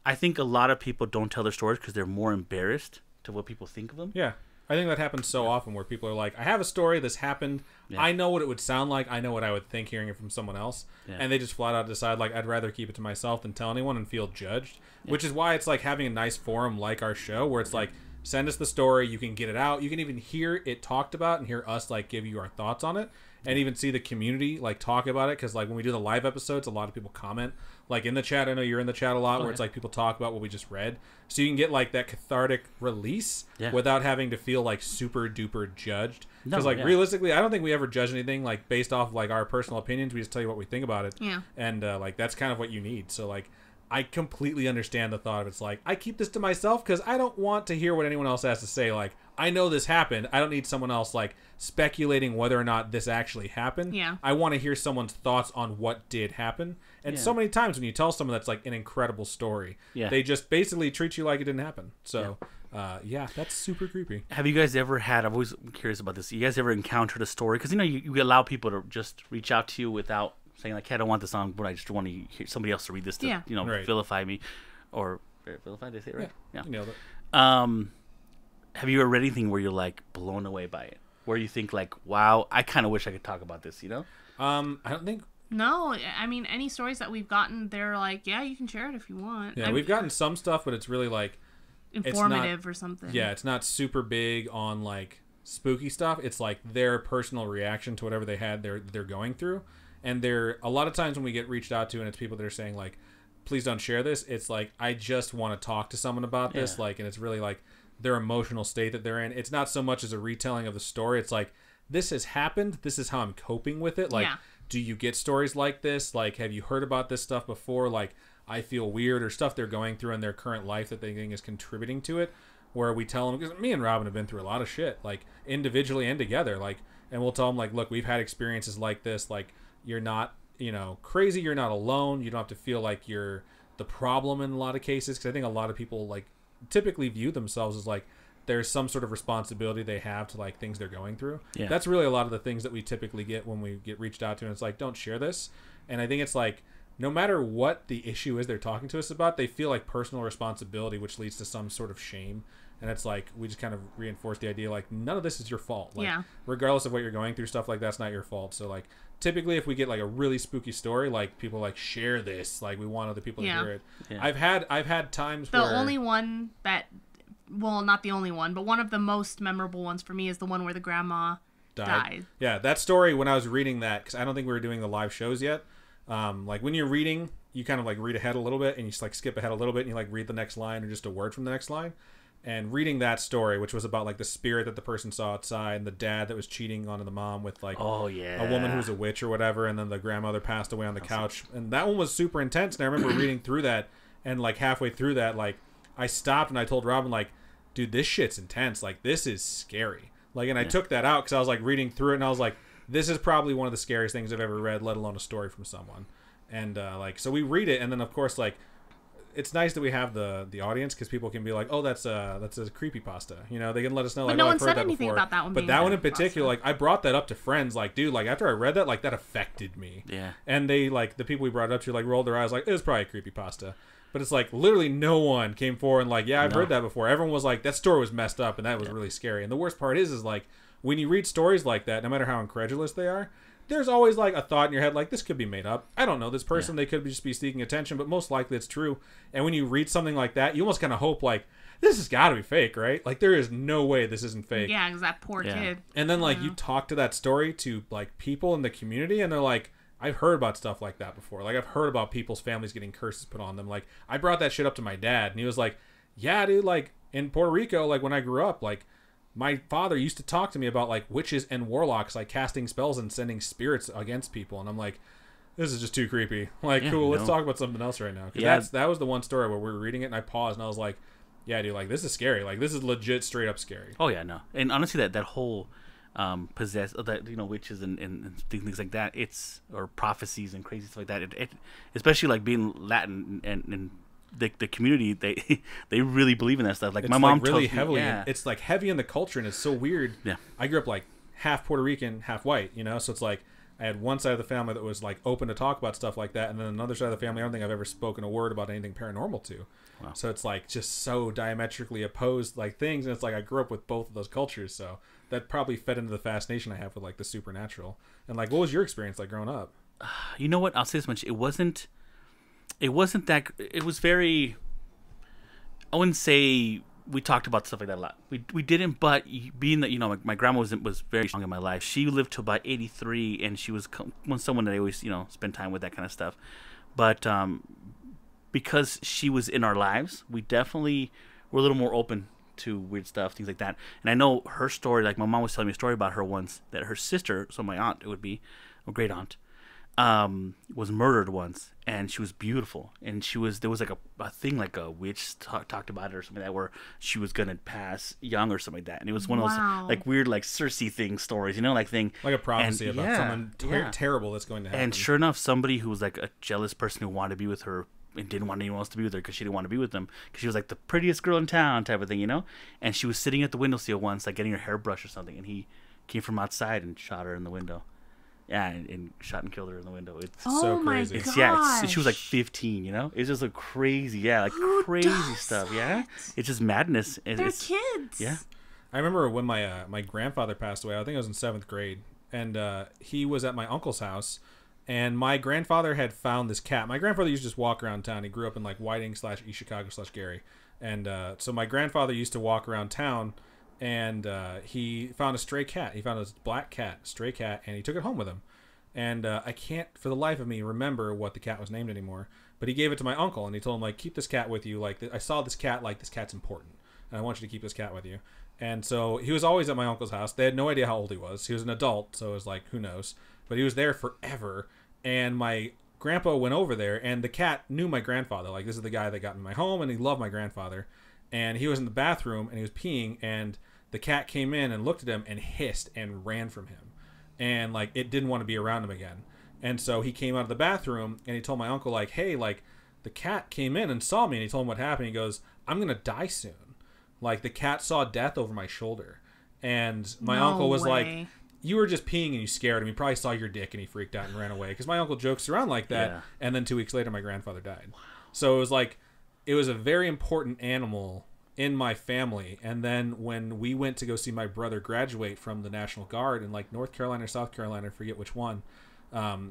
I think a lot of people don't tell their stories because they're more embarrassed to what people think of them. Yeah. I think that happens so often where people are like, I have a story, this happened, I know what it would sound like, I know what I would think hearing it from someone else, and they just flat out decide, like, I'd rather keep it to myself than tell anyone and feel judged, which is why it's like having a nice forum like our show, where it's like, send us the story, you can get it out, you can even hear it talked about and hear us, like, give you our thoughts on it, and even see the community, like, talk about it, because, like, when we do the live episodes, a lot of people comment, like, in the chat. I know you're in the chat a lot, where it's like people talk about what we just read, so you can get, like, that cathartic release without having to feel, like, super duper judged, because realistically, I don't think we ever judge anything, like, based off, like, our personal opinions. We just tell you what we think about it, and like, that's kind of what you need. So, like, I completely understand the thought of it's like, I keep this to myself because I don't want to hear what anyone else has to say. Like, I know this happened. I don't need someone else, like, speculating whether or not this actually happened. Yeah. I want to hear someone's thoughts on what did happen. And so many times when you tell someone that's, like, an incredible story, they just basically treat you like it didn't happen. So, that's super creepy. Have you guys ever had, I'm always curious about this, you guys ever encountered a story? Because, you allow people to just reach out to you without saying, like, hey, I don't want this on, but I just want to hear somebody else to read this to, vilify me. Or, vilify, did I say it right? Yeah. You nailed it. Have you ever read anything where you're, like, blown away by it? Where you think, like, wow, I kind of wish I could talk about this, I don't think... No, I mean, any stories that we've gotten, they're like, yeah, you can share it if you want. Yeah, we've gotten some stuff, but it's really, like... informative or something. Yeah, it's not super big on, like, spooky stuff. It's, like, their personal reaction to whatever they're going through. And a lot of times when we get reached out to and it's people that are saying, like, please don't share this, it's like, I just want to talk to someone about this, like, and it's really, like, their emotional state that they're in. It's not so much as a retelling of the story. It's like, this has happened. This is how I'm coping with it. Like, do you get stories like this? Like, have you heard about this stuff before? Like, I feel weird, or stuff they're going through in their current life that they think is contributing to it, where we tell them, because me and Robin have been through a lot of shit, like, individually and together, like, and we'll tell them, like, look, we've had experiences like this, like, you're not, crazy, you're not alone, you don't have to feel like you're the problem in a lot of cases, because I think a lot of people, like, typically view themselves as, like, there's some sort of responsibility they have to, like, things they're going through. Yeah. That's really a lot of the things that we typically get when we get reached out to, and it's like, don't share this. And I think it's like, no matter what the issue is they're talking to us about, they feel like personal responsibility, which leads to some sort of shame. And it's like, we just kind of reinforce the idea, like, none of this is your fault. Like, regardless of what you're going through, stuff like that's not your fault. So, like, typically if we get, like, a really spooky story, like, people, like, share this. Like, we want other people to hear it. Yeah. I've had times where... The only one that... Well, not the only one, but one of the most memorable ones for me is the one where the grandma died. Yeah, that story, when I was reading that, because I don't think we were doing the live shows yet, Like when you're reading, you kind of like read ahead a little bit, and you just like skip ahead a little bit, and you like read the next line or just a word from the next line. And reading that story, which was about like the spirit that the person saw outside, and the dad that was cheating on the mom with like a woman who was a witch or whatever, and then the grandmother passed away on the couch, and that one was super intense. And I remember reading through that, and like halfway through that, like I stopped and I told Robin, like, dude, this shit's intense. Like, this is scary. Like, and I took that out because I was like reading through it, and I was like, this is probably one of the scariest things I've ever read, let alone a story from someone. And like, so we read it, and then of course, like, it's nice that we have the audience, because people can be like, oh, that's a creepypasta. You know, they can let us know. But like, no oh, one I've heard said that anything before. about that one. But being that one in creepypasta. particular, like, I brought that up to friends. Like, dude, like after I read that, like that affected me. Yeah. And they like the people we brought it up to like rolled their eyes like it was probably a creepypasta. But it's like literally no one came forward and like, yeah, I've heard that before. Everyone was like, that story was messed up, and that was really scary. And the worst part is like when you read stories like that, no matter how incredulous they are, there's always like a thought in your head like, this could be made up. I don't know this person. They could just be seeking attention, but most likely it's true. And when you read something like that, you almost kind of hope like, this has got to be fake, right? Like there is no way this isn't fake. Yeah, because that poor kid. And then like you talk to that story to like people in the community, and they're like, I've heard about stuff like that before. Like I've heard about people's families getting curses put on them. Like I brought that shit up to my dad, and he was like, yeah, dude, like in Puerto Rico, like when I grew up, like my father used to talk to me about like witches and warlocks, like casting spells and sending spirits against people. And I'm like, this is just too creepy. Like, cool, let's talk about something else right now. Because that was the one story where we were reading it, and I paused, and I was like, yeah, dude, like this is scary. Like this is legit straight up scary. Oh yeah, no. And honestly, that whole that witches and things like that, it's, or prophecies and crazy stuff like that, it especially like being Latin and the community, they really believe in that stuff. Like it's my mom like really tells me, heavily it's like heavy in the culture, and it's so weird. I grew up like half Puerto Rican, half white, you know, so it's like I had one side of the family that was like open to talk about stuff like that, and then another side of the family I don't think I've ever spoken a word about anything paranormal to. Wow. So it's like just so diametrically opposed like things, and it's like I grew up with both of those cultures, so that probably fed into the fascination I have with like the supernatural. And like, what was your experience like growing up? You know what, I'll say this much, it wasn't that, it was very, I wouldn't say we talked about stuff like that a lot. We didn't, but being that, you know, my grandma was very strong in my life. She lived to about 83, and she was someone that I always, you know, spend time with, that kind of stuff. But because she was in our lives, we definitely were a little more open to weird stuff, things like that. And I know her story, like my mom was telling me a story about her once, that her sister, so my aunt, it would be, a great aunt, was murdered once, and she was beautiful, and there was like a thing, like a witch talked about it or something like that, where she was gonna pass young or something like that, and it was one of those like weird like Cersei thing stories, you know, like thing, like a prophecy about someone terrible that's going to happen. And sure enough, somebody who was like a jealous person who wanted to be with her and didn't want anyone else to be with her because she didn't want to be with them because she was like the prettiest girl in town type of thing, you know. And she was sitting at the windowsill once, like getting her hair brushed or something, and he came from outside and shot her in the window. Yeah, and shot and killed her in the window. It's so crazy. She was like 15, you know? It's just like crazy, Who crazy does stuff, that? It's just madness. They're kids. Yeah. I remember when my grandfather passed away, I think I was in 7th grade, and he was at my uncle's house, and my grandfather had found this cat. My grandfather used to just walk around town. He grew up in like Whiting / East Chicago / Gary. And so my grandfather used to walk around town, and he found a stray cat. He found a black cat, stray cat, and he took it home with him. And I can't for the life of me remember what the cat was named anymore, but he gave it to my uncle, and he told him, like, keep this cat with you. Like, I saw this cat, like, this cat's important, and I want you to keep this cat with you. And so he was always at my uncle's house. They had no idea how old he was. He was an adult, so it was like, who knows? But he was there forever, and my grandpa went over there, and the cat knew my grandfather. Like, this is the guy that got me my home, and he loved my grandfather. And he was in the bathroom, and he was peeing, and the cat came in and looked at him and hissed and ran from him. And, like, it didn't want to be around him again. And so he came out of the bathroom, and he told my uncle, like, hey, like, the cat came in and saw me, and he told him what happened. He goes, I'm going to die soon. Like, the cat saw death over my shoulder. And my uncle was like, you were just peeing and you scared him. He probably saw your dick and he freaked out and ran away. Because my uncle jokes around like that. Yeah. And then 2 weeks later, my grandfather died. Wow. So it was like, it was a very important animal in my family. And then when we went to go see my brother graduate from the National Guard in like North Carolina or South Carolina, I forget which one,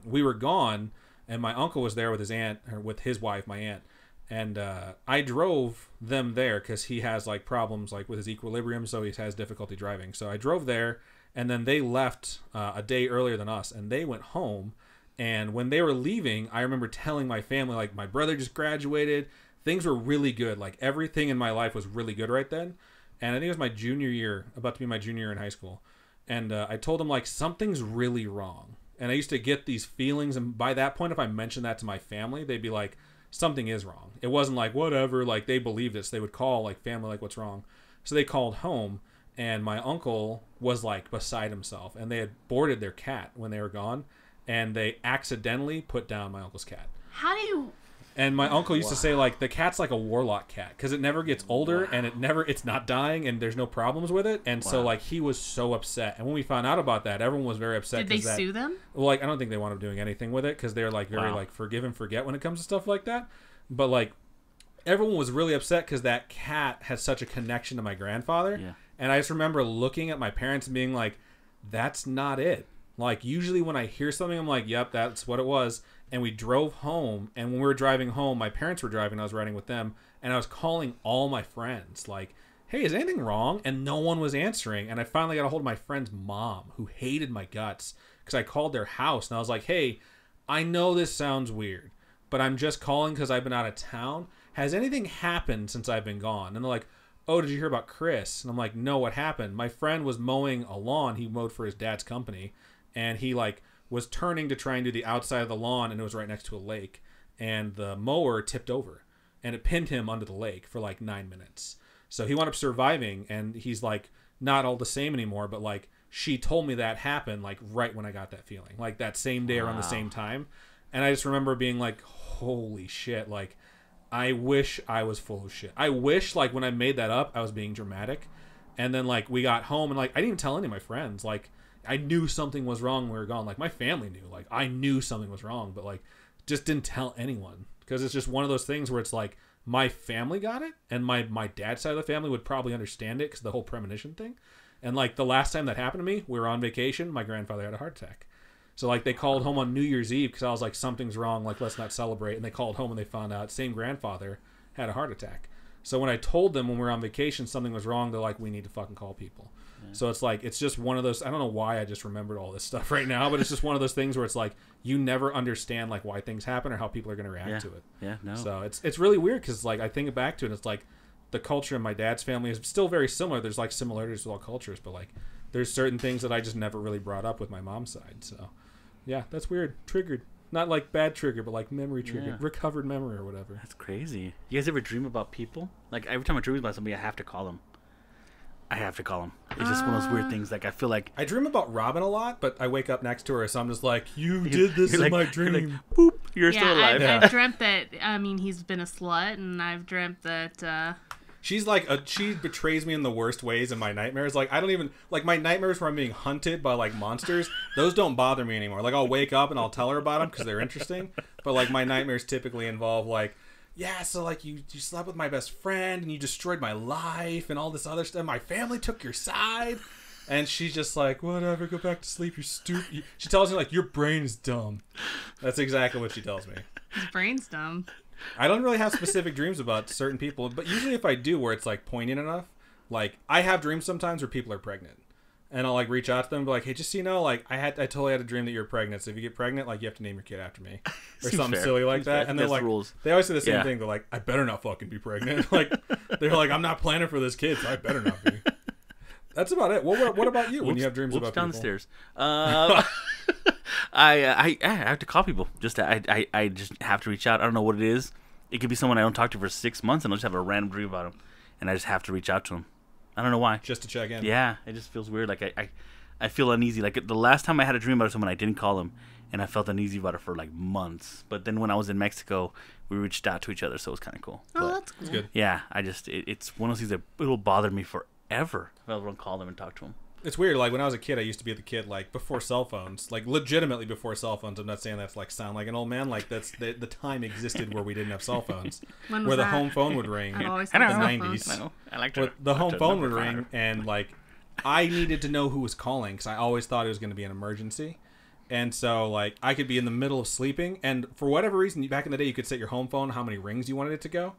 we were gone, and my uncle was there with his aunt, or with his wife, my aunt. And I drove them there because he has like problems like with his equilibrium, so he has difficulty driving. So I drove there, and then they left a day earlier than us, and they went home. And when they were leaving, I remember telling my family, like, my brother just graduated. Things were really good. Like, everything in my life was really good right then. And I think it was my junior year, about to be my junior year in high school. And I told them, like, something's really wrong. And I used to get these feelings. And by that point, if I mentioned that to my family, they'd be like, something is wrong. It wasn't like, whatever. Like, they believed it. So they would call, like, family, like, what's wrong? So they called home. And my uncle was, like, beside himself. And they had boarded their cat when they were gone. And they accidentally put down my uncle's cat. How do you... And my uncle used to say, like, the cat's like a warlock cat because it never gets older and it's not dying and there's no problems with it. And so, like, he was so upset. And when we found out about that, everyone was very upset. Did they sue them? Well, like, I don't think they wound up doing anything with it because they're, like, very, like, forgive and forget when it comes to stuff like that. But, like, everyone was really upset because that cat has such a connection to my grandfather. Yeah. And I just remember looking at my parents and being like, that's not it. Like, usually when I hear something, I'm like, yep, that's what it was. And we drove home, and when we were driving home, my parents were driving, I was riding with them, and I was calling all my friends, like, hey, is anything wrong? And no one was answering, and I finally got a hold of my friend's mom, who hated my guts, because I called their house, and I was like, hey, I know this sounds weird, but I'm just calling because I've been out of town. Has anything happened since I've been gone? And they're like, oh, did you hear about Chris? And I'm like, no, what happened? My friend was mowing a lawn. He mowed for his dad's company, and he, like, was turning to try and do the outside of the lawn, and it was right next to a lake, and the mower tipped over, and it pinned him under the lake for like 9 minutes. So he wound up surviving, and he's like not all the same anymore, but like she told me that happened like right when I got that feeling, like that same day around the same time. And I just remember being like, holy shit, like I wish I was full of shit. I wish, like, when I made that up, I was being dramatic. And then, like, we got home, and, like, I didn't even tell any of my friends. Like, I knew something was wrong when we were gone. Like, my family knew. Like, I knew something was wrong, but, like, just didn't tell anyone. Because it's just one of those things where it's, like, my family got it, and my dad's side of the family would probably understand it because the whole premonition thing. And, like, the last time that happened to me, we were on vacation. My grandfather had a heart attack. So, like, they called home on New Year's Eve because I was like, something's wrong. Like, let's not celebrate. And they called home and they found out same grandfather had a heart attack. So when I told them when we were on vacation something was wrong, they're like, we need to fucking call people. Yeah. So it's like, it's just one of those, I don't know why I just remembered all this stuff right now, but it's just one of those things where it's like, you never understand, like, why things happen or how people are going to react to it. Yeah, no. So it's really weird because, like, I think back to it, it's like the culture in my dad's family is still very similar. There's, like, similarities with all cultures, but, like, there's certain things that I just never really brought up with my mom's side. So, yeah, that's weird. Triggered. Not like bad trigger, but like memory trigger. Yeah. Recovered memory or whatever. That's crazy. You guys ever dream about people? Like, every time I dream about somebody, I have to call them. It's just one of those weird things. Like, I feel like... I dream about Robin a lot, but I wake up next to her, so I'm just like, you did this in like, my dream. Like, boop, you're still alive. I've dreamt that, I mean, he's been a slut, and I've dreamt that... She's like, she betrays me in the worst ways in my nightmares. Like, I don't even, like, my nightmares where I'm being hunted by, like, monsters, those don't bother me anymore. Like, I'll wake up and I'll tell her about them because they're interesting. But, like, my nightmares typically involve, like, yeah, so, like, you slept with my best friend and you destroyed my life and all this other stuff. My family took your side. And she's just like, whatever, go back to sleep, you're stupid. She tells me, like, your brain is dumb. That's exactly what she tells me. His brain's dumb. I don't really have specific dreams about certain people, but usually if I do, where it's like poignant enough, like I have dreams sometimes where people are pregnant, and I'll like reach out to them and be like, hey, just so you know, like I totally had a dream that you're pregnant, so if you get pregnant, like you have to name your kid after me or something silly like that. And they're like, they always say the same thing. They're like, I better not fucking be pregnant. Like they're like, I'm not planning for this kid, so I better not be. That's about it. What about you when you have dreams about downstairs? I have to call people. I just have to reach out. I don't know what it is. It could be someone I don't talk to for 6 months, and I'll just have a random dream about them, and I just have to reach out to them. I don't know why. Just to check in. Yeah, it just feels weird. Like I feel uneasy. Like the last time I had a dream about someone, I didn't call them, and I felt uneasy about it for like months. But then when I was in Mexico, we reached out to each other, so it was kind of cool. Oh, that's cool. That's good. Yeah, it's one of those things that it'll bother me forever if I don't call them and talk to them. It's weird. Like when I was a kid, I used to be the kid like before cell phones, like legitimately before cell phones. I'm not saying that's like sound like an old man. Like that's the time existed where we didn't have cell phones, where the home phone would ring. I've always in the had 90s. I like to. The home phone would ring, and like I needed to know who was calling because I always thought it was going to be an emergency. And so like I could be in the middle of sleeping, and for whatever reason, back in the day, you could set your home phone how many rings you wanted it to go.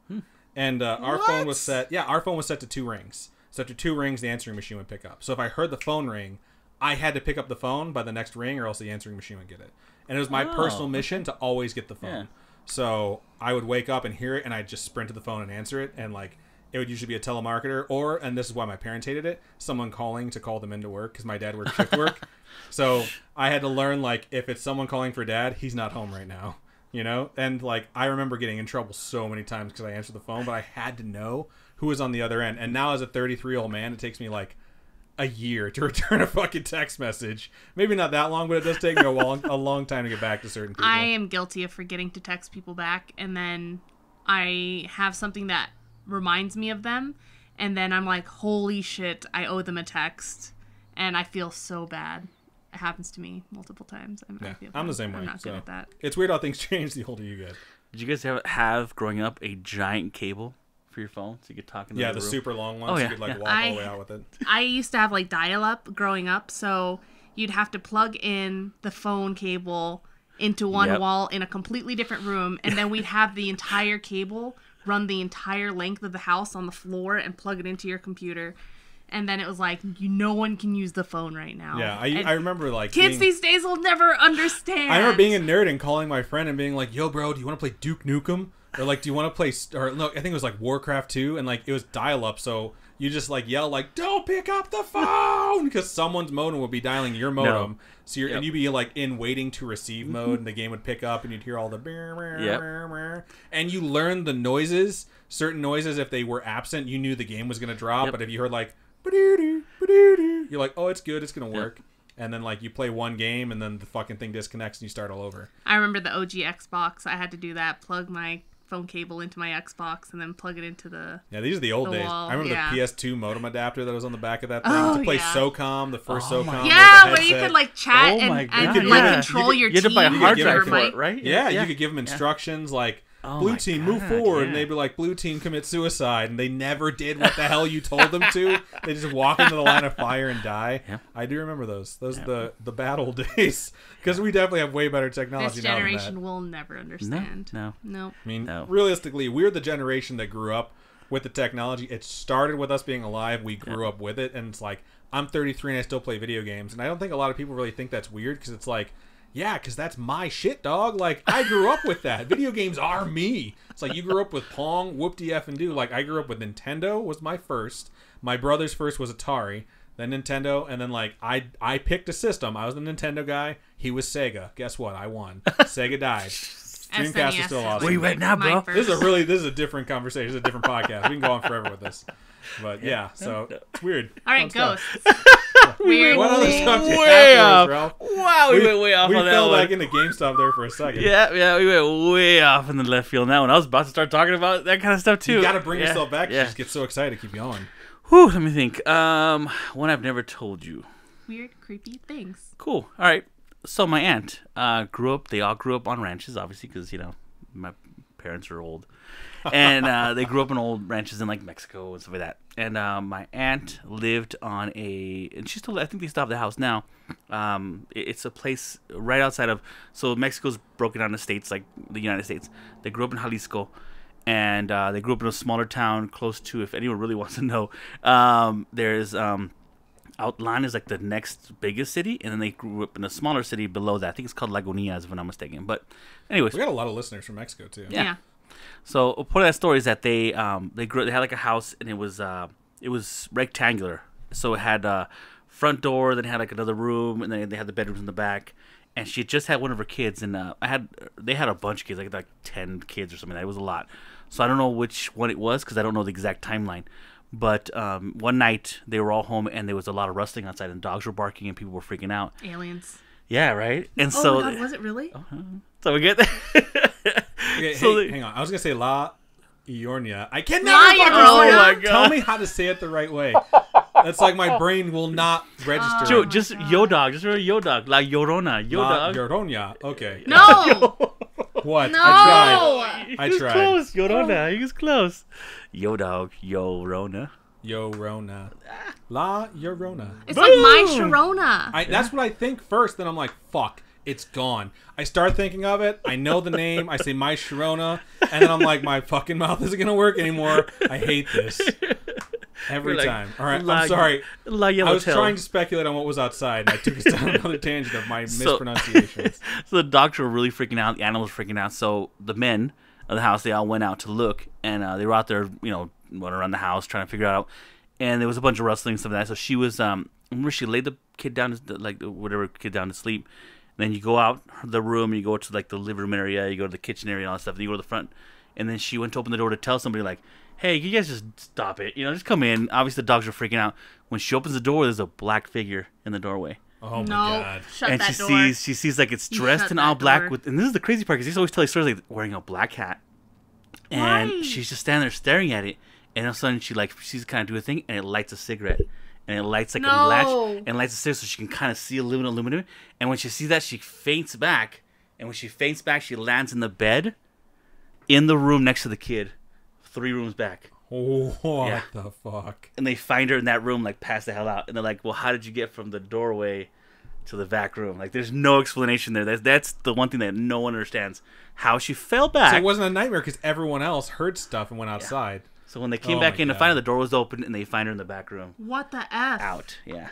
And our phone was set. Yeah, our phone was set to 2 rings. So after 2 rings, the answering machine would pick up. So if I heard the phone ring, I had to pick up the phone by the next ring, or else the answering machine would get it. And it was my Oh, personal mission to always get the phone. Yeah. So I would wake up and hear it, and I'd just sprint to the phone and answer it. And like, it would usually be a telemarketer, or, and this is why my parents hated it, someone calling to call them into work, because my dad worked shift work. So I had to learn, like, if it's someone calling for dad, he's not home right now, you know? And like, I remember getting in trouble so many times because I answered the phone, but I had to know who was on the other end. And now as a 33-year-old man, it takes me like a year to return a fucking text message. Maybe not that long, but it does take me a long time to get back to certain people. I am guilty of forgetting to text people back, and then I have something that reminds me of them, and then I'm like, holy shit, I owe them a text, and I feel so bad. It happens to me multiple times. I'm the same way. I'm not good at that. It's weird how things change the older you get. Did you guys have growing up a giant cable for your phone so you could talk in the Yeah, other the room? super long ones. Oh, yeah, You could like yeah. walk all the way out with it. I used to have like dial-up growing up, so you'd have to plug in the phone cable into one Yep. wall in a completely different room, and then we'd have the entire cable run the entire length of the house on the floor and plug it into your computer. And then it was like, no one can use the phone right now. Yeah, And I remember like kids these days will never understand. I remember being a nerd and calling my friend and being like, "Yo, bro, do you want to play Duke Nukem?" Or like, "Do you want to play?" Or no, I think it was like Warcraft 2, and like it was dial-up, so you just like yell like, "Don't pick up the phone," because someone's modem would be dialing your modem. No. So you're and you'd be like in waiting to receive mode, and the game would pick up, and you'd hear all the and you learn the noises, certain noises. If they were absent, you knew the game was gonna drop. Yep. But if you heard like, you're like, "Oh, it's good, it's gonna work." And then, like, you play one game, and then the fucking thing disconnects, and you start all over. I remember the OG Xbox. I had to do that, plug my phone cable into my Xbox, and then plug it into the... Yeah, these are the old The days. wall, I remember yeah. the PS2 modem adapter that was on the back of that thing Oh, to play yeah. SOCOM, the first Oh, SOCOM. my with Yeah, the where you headset. could, like, chat Oh my and God. like, Yeah. control your You had to buy a team hard You could drive give for it- it, right? Yeah, you could give them instructions like, Oh blue my team, move God, forward. yeah. And they'd be like, blue team, commit suicide. And they never did what the hell you told them to. They just walk into the line of fire and die. Yeah. I do remember those. Those are the bad old days. Because we definitely have way better technology This now than that. generation will never understand. No. Nope. I mean, No. realistically, we're the generation that grew up with the technology. It started with us being alive. We grew up with it. And it's like, I'm 33 and I still play video games. And I don't think a lot of people really think that's weird because it's like, yeah, because that's my shit, dog. Like, I grew up with that. Video games are me. It's like you grew up with Pong, whoop-de-f-and-do. Like, I grew up with Nintendo was my first. My brother's first was Atari. Then Nintendo. And then, like, I picked a system. I was the Nintendo guy. He was Sega. Guess what? I won. Sega died. Dreamcast is still SNES, awesome. Where you at now, my bro? first. This is a different conversation. This is a different podcast. We can go on forever with this. But yeah, so it's weird. All right, Fun ghosts. stuff. Weird What other things. stuff do you Way have off. for us, Ralph? Wow, we went way off we on that fell one. back into GameStop there for a second. Yeah, we went way off in the left field now. And I was about to start talking about that kind of stuff too. You got to bring Yeah, yourself back. You Yeah. just get so excited. Keep going. Whew, let me think. One I've never told you. Weird, creepy things. Cool. All right. So my aunt grew up. They all grew up on ranches, obviously, because my parents are old, and they grew up in old ranches in like Mexico and stuff like that. And my aunt lived on and she still. I think they still have the house now. It's a place right outside of. So Mexico's broken down into states like the United States. They grew up in Jalisco. And they grew up in a smaller town close to, if anyone really wants to know, there's Outline is like the next biggest city, and then they grew up in a smaller city below that. I think it's called Lagunitas, if I'm not mistaken. But anyways, We got a lot of listeners from Mexico too. Yeah. so a part of that story is that they had like a house, and it was rectangular. So it had a front door, then it had like another room, and then they had the bedrooms in the back. And she had just had one of her kids, and they had a bunch of kids, like 10 kids or something. That was a lot. So I don't know which one it was because I don't know the exact timeline. But one night they were all home, and there was a lot of rustling outside, and dogs were barking, and people were freaking out. Aliens. Yeah, right. And Oh so, my God, was it really? so we get Okay, So hey, they- hang on. I was gonna say La Iornia. I can La never fucking Llorona? say it. Oh my God. Tell me how to say it the right way. That's like my brain will not register. Joe, my just God. Yo Dog. Just remember Yo Dog. La Llorona. Yo La Dog. Llorona. Okay. No! What? No! I He I was tried. close. Llorona. He was close. Yo Dog. Llorona. Llorona. La Llorona. It's like my Boom! Sharona. That's what I think first. Then I'm like, fuck, it's gone. I start thinking of it. I know the name. I say my Sharona, and then I'm like, my fucking mouth isn't gonna work anymore. I hate this. Every Like, time. All right, La- I'm sorry. La I was Yellowtail. trying to speculate on what was outside, and I took us down another tangent of my mispronunciations. So the dogs were really freaking out. The animals were freaking out. So the men of the house, they all went out to look, and they were out there, running around the house trying to figure it out. And there was a bunch of rustling and stuff like that. So she was, remember she laid the kid down, whatever kid down to sleep. And then you go out the room, you go to like the living room area, you go to the kitchen area and all that stuff. And you go to the front. And then she went to open the door to tell somebody like, hey, you guys just stop it. Just come in. Obviously, the dogs are freaking out. When she opens the door, there's a black figure in the doorway. Oh, my God. Shut And that she door. sees like it's dressed shut in that all black door. with, and this is the crazy part because he always tells stories like wearing a black hat, and Why? she's just standing there staring at it, and all of a sudden she's kind of do a thing, and it lights a cigarette, and it lights like a latch, and lights a cigarette so she can kind of see aluminum, and when she sees that she faints back, and when she faints back she lands in the bed, in the room next to the kid, 3 rooms back. What the fuck? And they find her in that room, like, passed the hell out. And they're like, well, how did you get from the doorway to the back room? Like, there's no explanation there. That's the one thing that no one understands. How she fell back. So it wasn't a nightmare because everyone else heard stuff and went outside. So when they came Oh back my in to God. find her, the door was open, and they find her in the back room. What the F? Out. Yeah.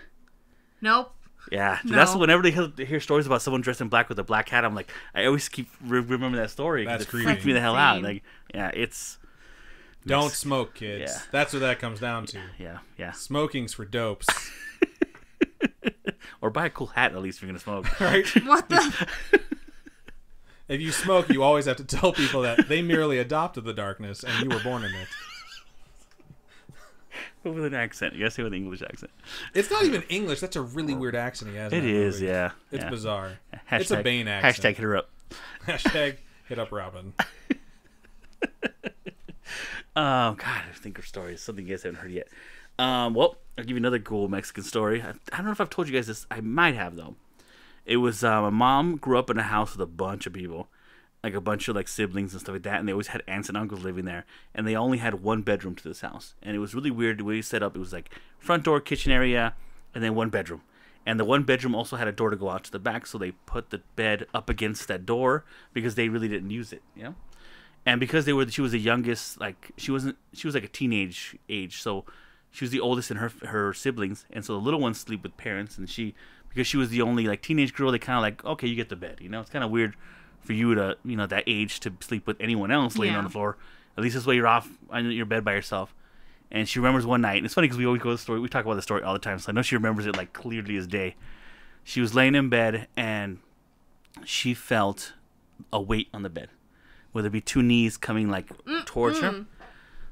Nope. Yeah. No. That's whenever they hear stories about someone dressed in black with a black hat, I'm like, I always keep remember that story. 'cause That's it creepy. freaked me the hell out. Insane. Like, yeah, it's... Don't smoke, kids. Yeah. That's what that comes down to. Yeah. Smoking's for dopes. Or buy a cool hat, at least, if you're going to smoke. Right? What the? If you smoke, you always have to tell people that they merely adopted the darkness and you were born in it. With an accent. You got to say with an English accent. It's not even English. That's a really weird accent he has. in It that is, movie. yeah. It's yeah. bizarre. Hashtag, It's a Bane accent. Hashtag hit her up. Hashtag hit up Robin. God, I think of stories. Something you guys haven't heard yet. Well, I'll give you another cool Mexican story. I don't know if I've told you guys this. I might have, though. It was my mom grew up in a house with a bunch of people, like a bunch of like siblings and stuff like that, and they always had aunts and uncles living there, and they only had one bedroom to this house, and it was really weird the way it set up. It was like front door, kitchen area, and then one bedroom, and the one bedroom also had a door to go out to the back, so they put the bed up against that door because they really didn't use it, and because she was the youngest, like she was like a teenage age, so she was the oldest in her siblings, and so the little ones sleep with parents, and because she was the only like teenage girl, they kind of like, okay, you get the bed, it's kind of weird for you to that age to sleep with anyone else laying on the floor. At least this way you're off on your bed by yourself. And she remembers one night, and it's funny because we always go to the story, we talk about the story all the time, so I know she remembers it like clearly as day. She was laying in bed and she felt a weight on the bed, whether it be 2 knees coming like towards her.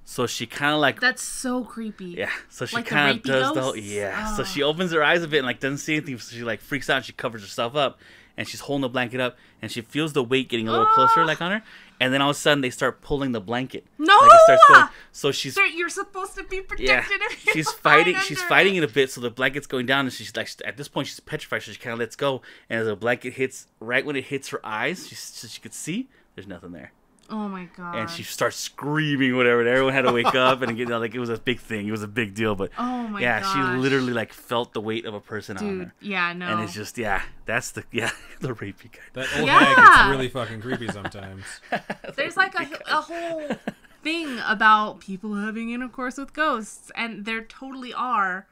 So she kind of like... That's so creepy. Yeah. So she Like the kind of rapey does the whole... ghosts? Yeah. Oh. So she opens her eyes a bit and like doesn't see anything. So she like freaks out and she covers herself up. And she's holding the blanket up. And she feels the weight getting a little closer like on her. And then all of a sudden they start pulling the blanket. No! Like it starts going, so she's... Sir, you're supposed to be protected. Yeah, if you're she's lying fighting under it a bit, so the blanket's going down, and she's like, at this point, she's petrified, so she kind of lets go, and as the blanket hits, right when it hits her eyes, so she could see, there's nothing there, Oh my god. and she starts screaming, whatever, and everyone had to wake up, and like it was a big thing, it was a big deal, but Oh my yeah, gosh. she literally like felt the weight of a person on Dude, her, yeah, no. and it's just that's the rapey guy. That old Yeah. hag gets really fucking creepy sometimes. There's like a whole thing about people having intercourse with ghosts, and there totally are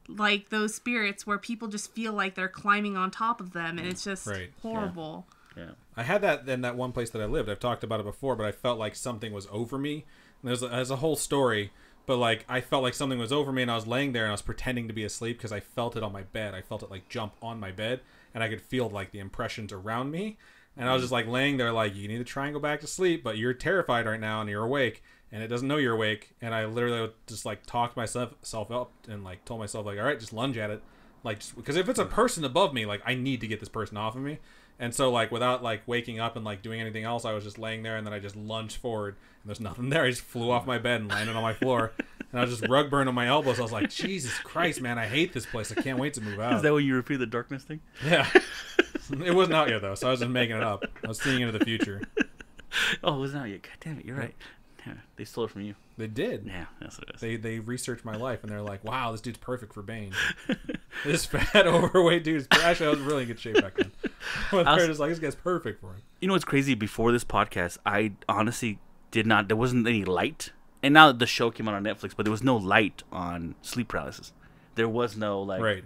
like those spirits where people just feel like they're climbing on top of them, and it's just Right. horrible. Yeah. I had that in that one place that I lived. I've talked about it before, but I felt like something was over me. And there's a whole story, but like I felt like something was over me, and I was laying there and I was pretending to be asleep because I felt it on my bed. I felt it like jump on my bed, and I could feel like the impressions around me. And I was just like laying there like, you need to try and go back to sleep, but you're terrified right now and you're awake, and it doesn't know you're awake. And I literally would just like talked myself up and like told myself like, all right, just lunge at it, like because if it's a person above me, like I need to get this person off of me. And so, like, without, like, waking up and, like, doing anything else, I was just laying there, and then I just lunged forward, and there's nothing there. I just flew off my bed and landed on my floor, and I was just rug burned on my elbows. I was like, Jesus Christ, man, I hate this place. I can't wait to move out. Is that what you repeat the darkness thing? Yeah. It wasn't out yet, though, so I was just making it up. I was seeing into the future. Oh, it wasn't out yet. God damn it, you're right. Yeah, they stole it from you. They did. Yeah, that's what it is. They researched my life, and they're like, wow, this dude's perfect for Bane. This fat, overweight dude is... Actually, I was in really good shape back then. They're just like, this guy's perfect for him. You know what's crazy? Before this podcast, I honestly did not... There wasn't any light and now the show came out on Netflix, but there was no light on sleep paralysis. There was no like. Right.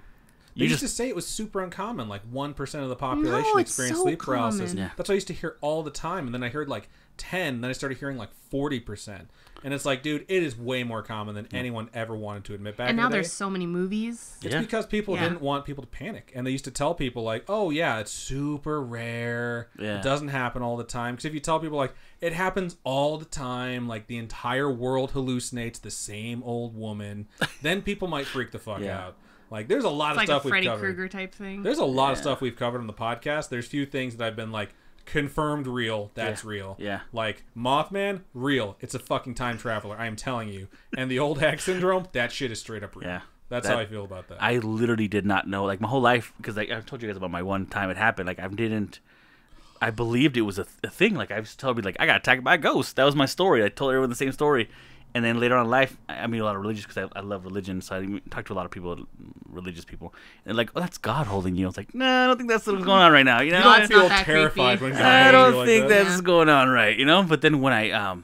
They used to say it was super uncommon, like 1% of the population experienced sleep paralysis. Yeah. That's what I used to hear all the time, and then I heard like 10, then I started hearing like 40%. And it's like, dude, it is way more common than anyone ever wanted to admit back in the day. And now there's so many movies. It's because people didn't want people to panic. And they used to tell people like, oh yeah, it's super rare. Yeah. It doesn't happen all the time. Because if you tell people like, it happens all the time, like the entire world hallucinates the same old woman, then people might freak the fuck out. Like, there's a lot of stuff we've covered. Like a Freddy Krueger type thing. There's a lot of stuff we've covered on the podcast. There's few things that I've been like, confirmed real. That's real. Yeah. Like, Mothman, real. It's a fucking time traveler. I am telling you. And the old hack syndrome, that shit is straight up real. Yeah. That's how I feel about that. I literally did not know. Like, my whole life, because I've told you guys about my one time it happened. Like, I believed it was a thing. Like, I used to tell me, like, I got attacked by a ghost. That was my story. I told everyone the same story. And then later on in life, I meet a lot of religious, because I love religion, so I talk to a lot of people, religious people, and like, oh, that's God holding you. I was like, no, I don't think that's what's going on right now. You know, you don't feel terrified when God I holds you don't like think that. that's going on right, you know. But then when I,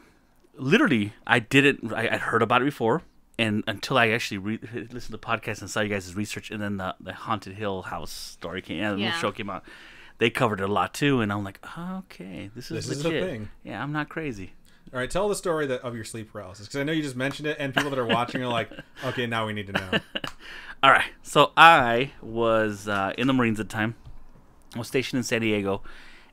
literally, I I'd heard about it before, and until I actually listened to the podcast and saw you guys' research, and then the Haunted Hill House story came, the little show came out. They covered it a lot too, and I'm like, oh, okay, this is legit. a thing. Yeah, I'm not crazy. All right, tell the story of your sleep paralysis, because I know you just mentioned it, and people that are watching are like, okay, now we need to know. All right, so I was in the Marines at the time. I was stationed in San Diego,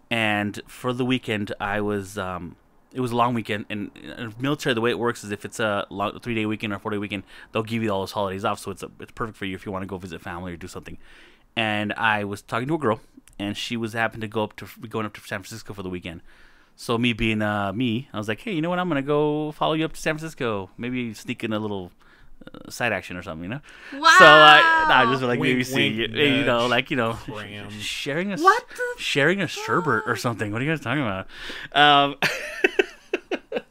and for the weekend, I was. It was a long weekend, and in military, the way it works is if it's a 3-day weekend or 4-day weekend, they'll give you all those holidays off, so it's perfect for you if you want to go visit family or do something. And I was talking to a girl, and she was happened to be going up to San Francisco for the weekend. So me being me, I was like, hey, you know what? I'm going to go follow you up to San Francisco. Maybe sneak in a little side action or something, you know? Wow. So I just like, Wink, maybe see, wink, you know, nudge, like, you know, cram. sharing a What sherbet or something. What are you guys talking about?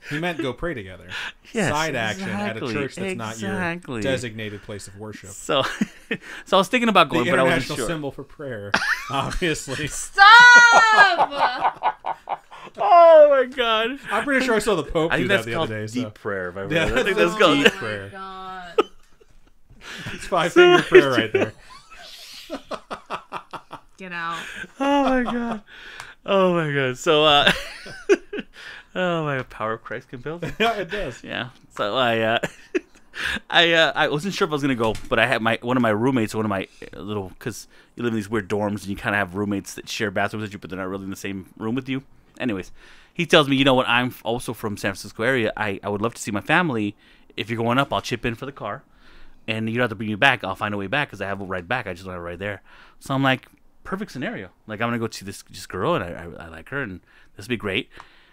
He meant go pray together. Yes, side action at a exactly, church that's not your designated place of worship. So I was thinking about going, The but I wasn't international sure. symbol for prayer, obviously. Stop! Oh my God! I'm pretty sure I saw the Pope I do think that that's the called other day. deep So. prayer. If I Yeah, remember. I think that's oh called deep my prayer. God. It's 5-finger prayer right there. Get out. Oh my God! Oh my God! So oh my power of Christ compels me. Yeah, it does. Yeah. So I wasn't sure if I was gonna go, but I had one of my roommates, because you live in these weird dorms and you kind of have roommates that share bathrooms with you, but they're not really in the same room with you. Anyways, he tells me, you know what? I'm also from San Francisco area. I would love to see my family. If you're going up, I'll chip in for the car, and you don't have to bring me back. I'll find a way back because I have a ride back. I just don't have a ride there. So I'm like, perfect scenario. Like, I'm gonna go see this girl, and I like her, and this would be great.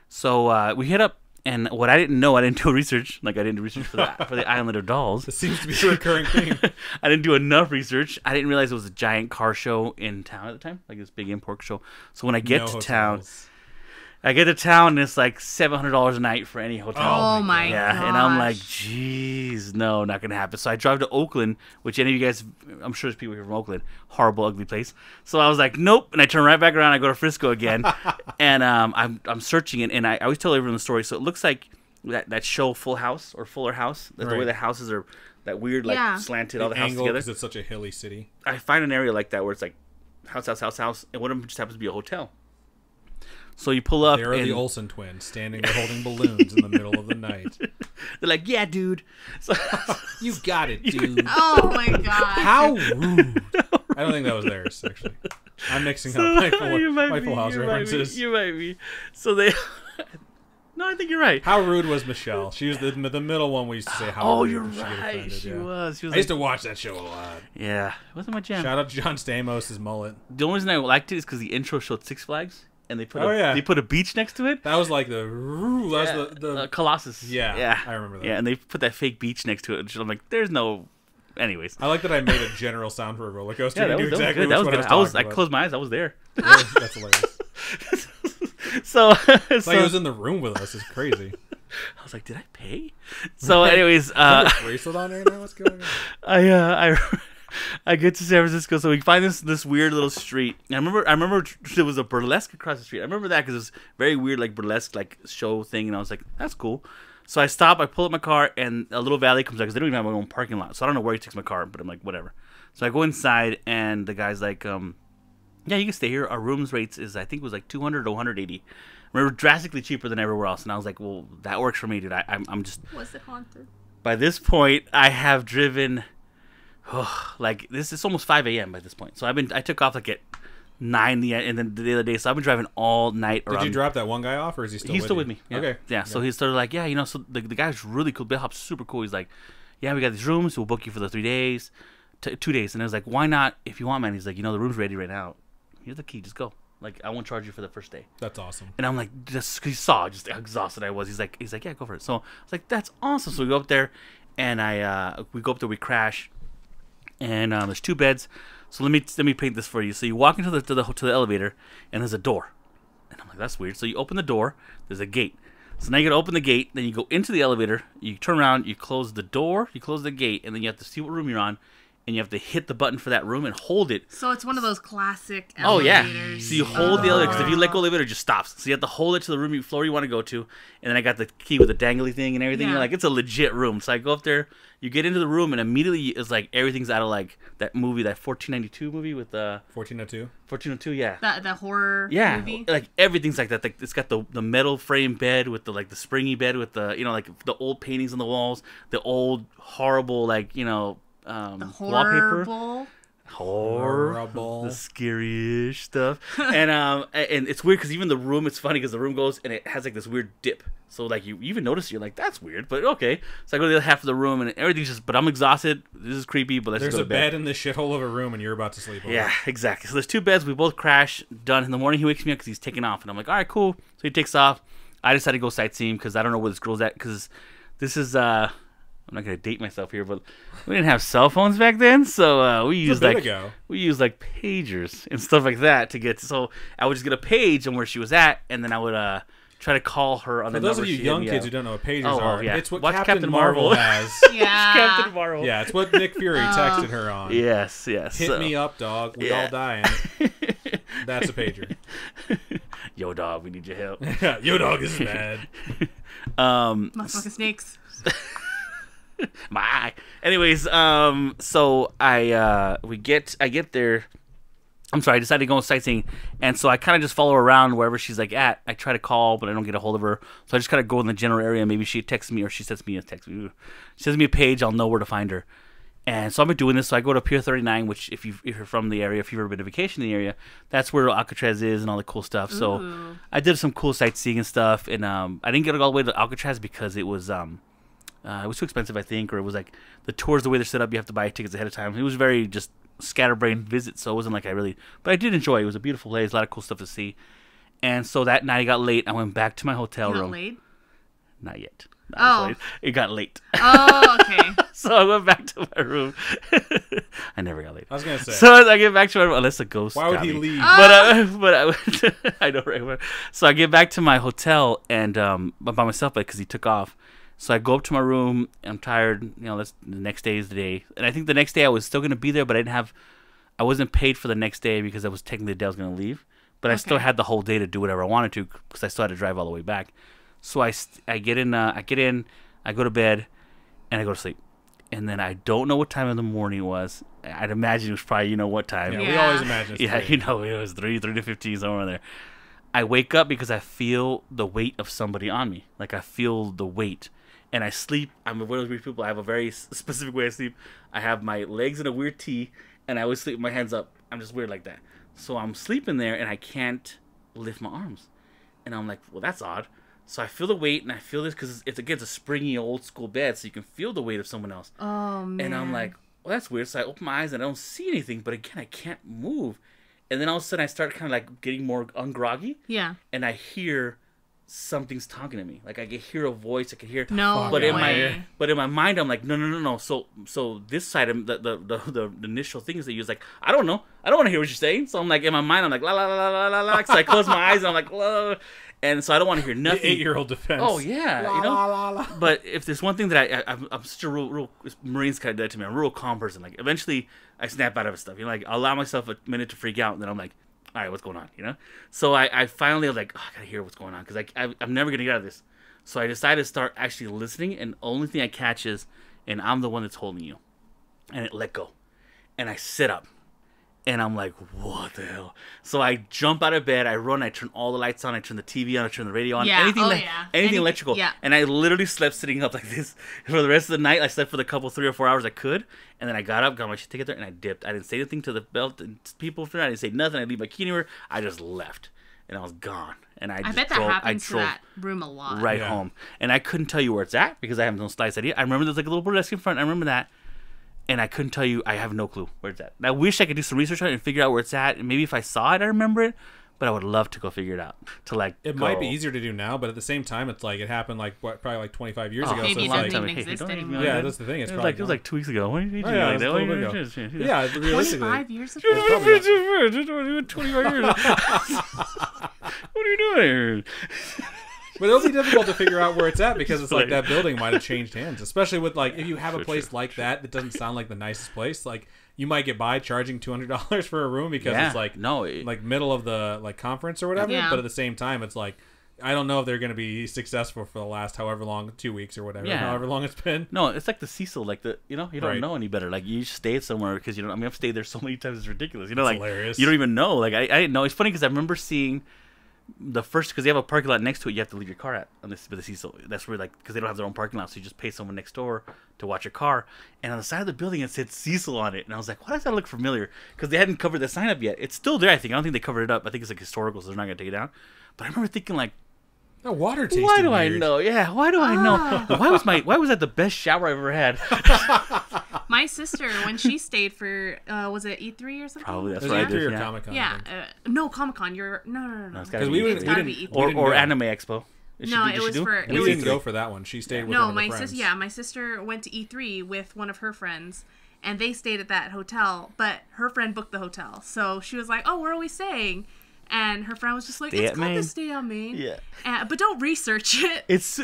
So we hit up. And what I didn't know, I didn't do research. Like, I didn't do research for the Island of Dolls. This seems to be a recurring theme. I didn't do enough research. I didn't realize it was a giant car show in town at the time, like this big import show. So when I get to town, and it's like $700 a night for any hotel. Oh my god! Yeah, and I'm like, geez, no, not gonna happen. So I drive to Oakland, which any of you guys, I'm sure there's people here from Oakland, horrible, ugly place. So I was like, nope, and I turn right back around. I go to Frisco again, and I'm searching it, and I always tell everyone the story. So it looks like that show Full House or Fuller House. That's the way the houses are, that weird slanted, all the houses together. Because it's such a hilly city. I find an area like that where it's like house, and one of them just happens to be a hotel. So you pull up. There are the Olsen twins standing there holding balloons in the middle of the night. They're like, yeah, dude. So, you got it, dude. Oh my god! How rude! I don't think that was theirs, actually. I'm mixing up my Full House references. You might be. So they. No, I think you're right. How rude was Michelle? She was the middle one we used to say how Oh, rude. you're and she'd get right. offended, She yeah. was. I used to watch that show a lot. Yeah, it wasn't my jam. Shout out to John Stamos' mullet. The only reason I liked it is because the intro showed Six Flags, and they put they put a beach next to it. That was like the Colossus. Yeah, I remember that. Yeah, and they put that fake beach next to it. And I'm like, there's no. Anyways, I like that I made a general sound for a roller coaster. Yeah, that You was knew exactly good. which one I was I closed my eyes. I was there. That's hilarious. So it's like he was in the room with us. It's crazy. I was like, did I pay? So, anyways, bracelet on right now. What's going on? I get to San Francisco, so we find this weird little street. And I remember there was a burlesque across the street. I remember that because it was very weird, like burlesque, like show thing, and I was like, that's cool. So I stop, I pull up my car, and a little valet comes out because they don't even have my own parking lot. So I don't know where he takes my car, but I'm like, whatever. So I go inside, and the guy's like, yeah, you can stay here. Our rooms rates is, I think it was like 200 to 180. We were drastically cheaper than everywhere else. And I was like, well, that works for me, dude. I'm just... Was it haunted? By this point, I have driven... like, this is almost 5 a.m. by this point. So I took off like at 9 and then the other day. So I've been driving all night around. Did you drop that one guy off, or is he still He's with still you? with me. Yeah. Okay. Yeah, so he's sort of like, yeah, you know, so the guy's really cool. Bellhop's super cool. He's like, yeah, we got these rooms. We'll book you for the 3 days, 2 days. And I was like, why not if you want, man? He's like, you know, the room's ready right now. Here's the key. Just go. Like, I won't charge you for the first day. That's awesome. And I'm like, just, he saw just how exhausted I was. He's like, yeah, go for it. So I was like, that's awesome. So we go up there, and we go up there, we crash, and there's 2 beds. So let me paint this for you. So you walk into the elevator, and there's a door, and I'm like, that's weird. So you open the door, there's a gate. So now you gotta open the gate, then you go into the elevator, you turn around, you close the door, you close the gate, and then you have to see what room you're on. And you have to hit the button for that room and hold it. So it's one of those classic elevators. elevators. Oh, yeah. So you hold the elevator, because if you let go of the elevator, it just stops. So you have to hold it to the floor you want to go to. And then I got the key with the dangly thing and everything. Yeah. You're like, it's a legit room. So I go up there, you get into the room, and immediately it's like everything's out of like that movie, that 1492 movie with 1402? 1402, yeah. The horror Yeah, movie? like everything's like that. Like, it's got the metal frame bed with the springy bed with the, you know, like the old paintings on the walls, the old horrible, like, you know, The wallpaper. Horrible. The scary-ish stuff. and it's weird because even the room, it's funny because the room goes and it has like this weird dip. So like you even notice, you're like, that's weird, but okay. So I go to the other half of the room and everything's just, but I'm exhausted. This is creepy, but let's There's go to a bed in the shithole of a room and you're about to sleep over. Yeah, exactly. So there's 2 beds. We both crash. Done. In the morning, he wakes me up because he's taking off. And I'm like, all right, cool. So he takes off. I decided to go sightseeing because I don't know where this girl's at, because this is, I'm not gonna date myself here, but we didn't have cell phones back then, so we used like pagers and stuff like that to get. So I would just get a page on where she was at, and then I would try to call her on the number. For those of you young kids who don't know what pagers are, yeah. it's what Watch Captain Marvel has. Yeah. Captain Marvel. Yeah, it's what Nick Fury texted her on. Yes. Hit me up, dog. We all dying. That's a pager. Yo, dog, we need your help. Yo, dog is mad. Motherfucking snakes. My eye. Anyways, so I get there. I'm sorry, I decided to go sightseeing, and so I kind of just follow her around wherever she's like at. I try to call, but I don't get a hold of her. So I just kind of go in the general area. Maybe she texts me, or she sends me a text. She sends me a page. I'll know where to find her. And so I've been doing this. So I go to Pier 39, which if you're from the area, if you've ever been to vacation in the area, that's where Alcatraz is and all the cool stuff. So Ooh. I did some cool sightseeing and stuff, and I didn't get all the way to Alcatraz because it was too expensive, I think, or it was like the tours, the way they're set up, you have to buy tickets ahead of time. It was very just scatterbrained visit, so it wasn't like but I did enjoy it. It was a beautiful place, a lot of cool stuff to see. And so that night I got late. I went back to my hotel room. You got laid? Not yet. Oh. It got late. Oh, okay. So I went back to my room. I never got late. I was going to say. So I get back to my room, unless a ghost Why would got he me. leave? But I know, right? So I get back to my hotel and by myself because he took off. So I go up to my room. I'm tired. You know, the next day is the day. And I think the next day I was still going to be there, but I wasn't paid for the next day because I was technically the day I was going to leave. But I still had the whole day to do whatever I wanted to because I still had to drive all the way back. So I get in, I go to bed, and I go to sleep. And then I don't know what time of the morning it was. I'd imagine it was probably, you know what time. Yeah, we always imagine it's 3. You know, it was 3 to 15, somewhere there. I wake up because I feel the weight of somebody on me. Like, I feel the weight. And I sleep. I'm one of those weird people. I have a very specific way I sleep. I have my legs in a weird T, and I always sleep with my hands up. I'm just weird like that. So I'm sleeping there, and I can't lift my arms. And I'm like, well, that's odd. So I feel the weight, and I feel this because it's a springy old school bed, so you can feel the weight of someone else. Oh, man. And I'm like, well, that's weird. So I open my eyes, and I don't see anything. But again, I can't move. And then all of a sudden, I start kind of like getting more ungroggy. Yeah. And I hear something's talking to me. Like I can hear a voice. I can hear. No. But way. in my mind, I'm like, no. So this side of the initial things that you was like, I don't know. I don't want to hear what you're saying. So I'm like, in my mind, I'm like, la la la la la la. So I close my eyes, and I'm like, la. And so I don't want to hear nothing. The 8-year-old defense. Oh yeah, la, you know. La, la, la. But if there's one thing that I'm such a real Marines kind of did that to me. I'm a real calm person. Like eventually, I snap out of stuff. You know, like I allow myself a minute to freak out, and then I'm like, all right, what's going on? You know. So I finally was like, oh, I gotta hear what's going on because I'm never gonna get out of this. So I decided to start actually listening, and the only thing I catch is, and I'm the one that's holding you. And it let go. And I sit up. And I'm like, what the hell? So I jump out of bed, I run, I turn all the lights on, I turn the TV on, I turn the radio on, anything electrical. Yeah. And I literally slept sitting up like this for the rest of the night. I slept for the couple 3 or 4 hours I could, and then I got up, got my shit together, and I dipped. I didn't say anything to the belt and people. I didn't say nothing. I didn't leave my key anywhere. I just left, and I was gone. And I bet that happens to that room a lot. Right home, and I couldn't tell you where it's at because I have no slightest idea. I remember there's like a little burlesque in front. I remember that. And I couldn't tell you. I have no clue where it's at. I wish I could do some research on it and figure out where it's at. And maybe if I saw it, I remember it. But I would love to go figure it out. It might be easier to do now, but at the same time, it's like it happened probably like 25 years ago. Maybe so it it's doesn't like, even exist anymore. Yeah, that's the thing. It was like 2 weeks ago. What are you doing like that? Yeah, realistically. 25 years ago? 25 years. What are you doing? But it'll be difficult to figure out where it's at because it's like that building might have changed hands, especially with like if you have a place like that doesn't sound like the nicest place. Like you might get by charging $200 for a room because it's like like middle of the like conference or whatever. Yeah. But at the same time, it's like I don't know if they're going to be successful for the last however long, 2 weeks or whatever, however long it's been. No, it's like the Cecil, like you don't know any better. Like you stayed somewhere because you don't. I mean, I've stayed there so many times, it's ridiculous. You know, it's like hilarious. You don't even know. Like I didn't know. It's funny because I remember seeing. The first, because they have a parking lot next to it, you have to leave your car at on this, the Cecil. That's where because they don't have their own parking lot, so you just pay someone next door to watch your car. And on the side of the building, it said Cecil on it, and I was like, why does that look familiar? Because they hadn't covered the sign up yet. It's still there, I think. I don't think they covered it up. I think it's like historical, so they're not gonna take it down. But I remember thinking like, the water tasted why do weird. I know? Yeah, why do I know? Why was that the best shower I've ever had? My sister, when she stayed for, was it E3 or something? Probably that's right. right. E3 or Comic-Con. Yeah. No, Comic-Con. No. Because It's gotta be E3. Or Anime Expo. No, it was for. We didn't go for that one. She stayed with one of her friends. My sister went to E3 with one of her friends, and they stayed at that hotel. But her friend booked the hotel, so she was like, "Oh, where are we staying?" And her friend was just like, "It's called the Stay on Main." Yeah. But don't research it. It's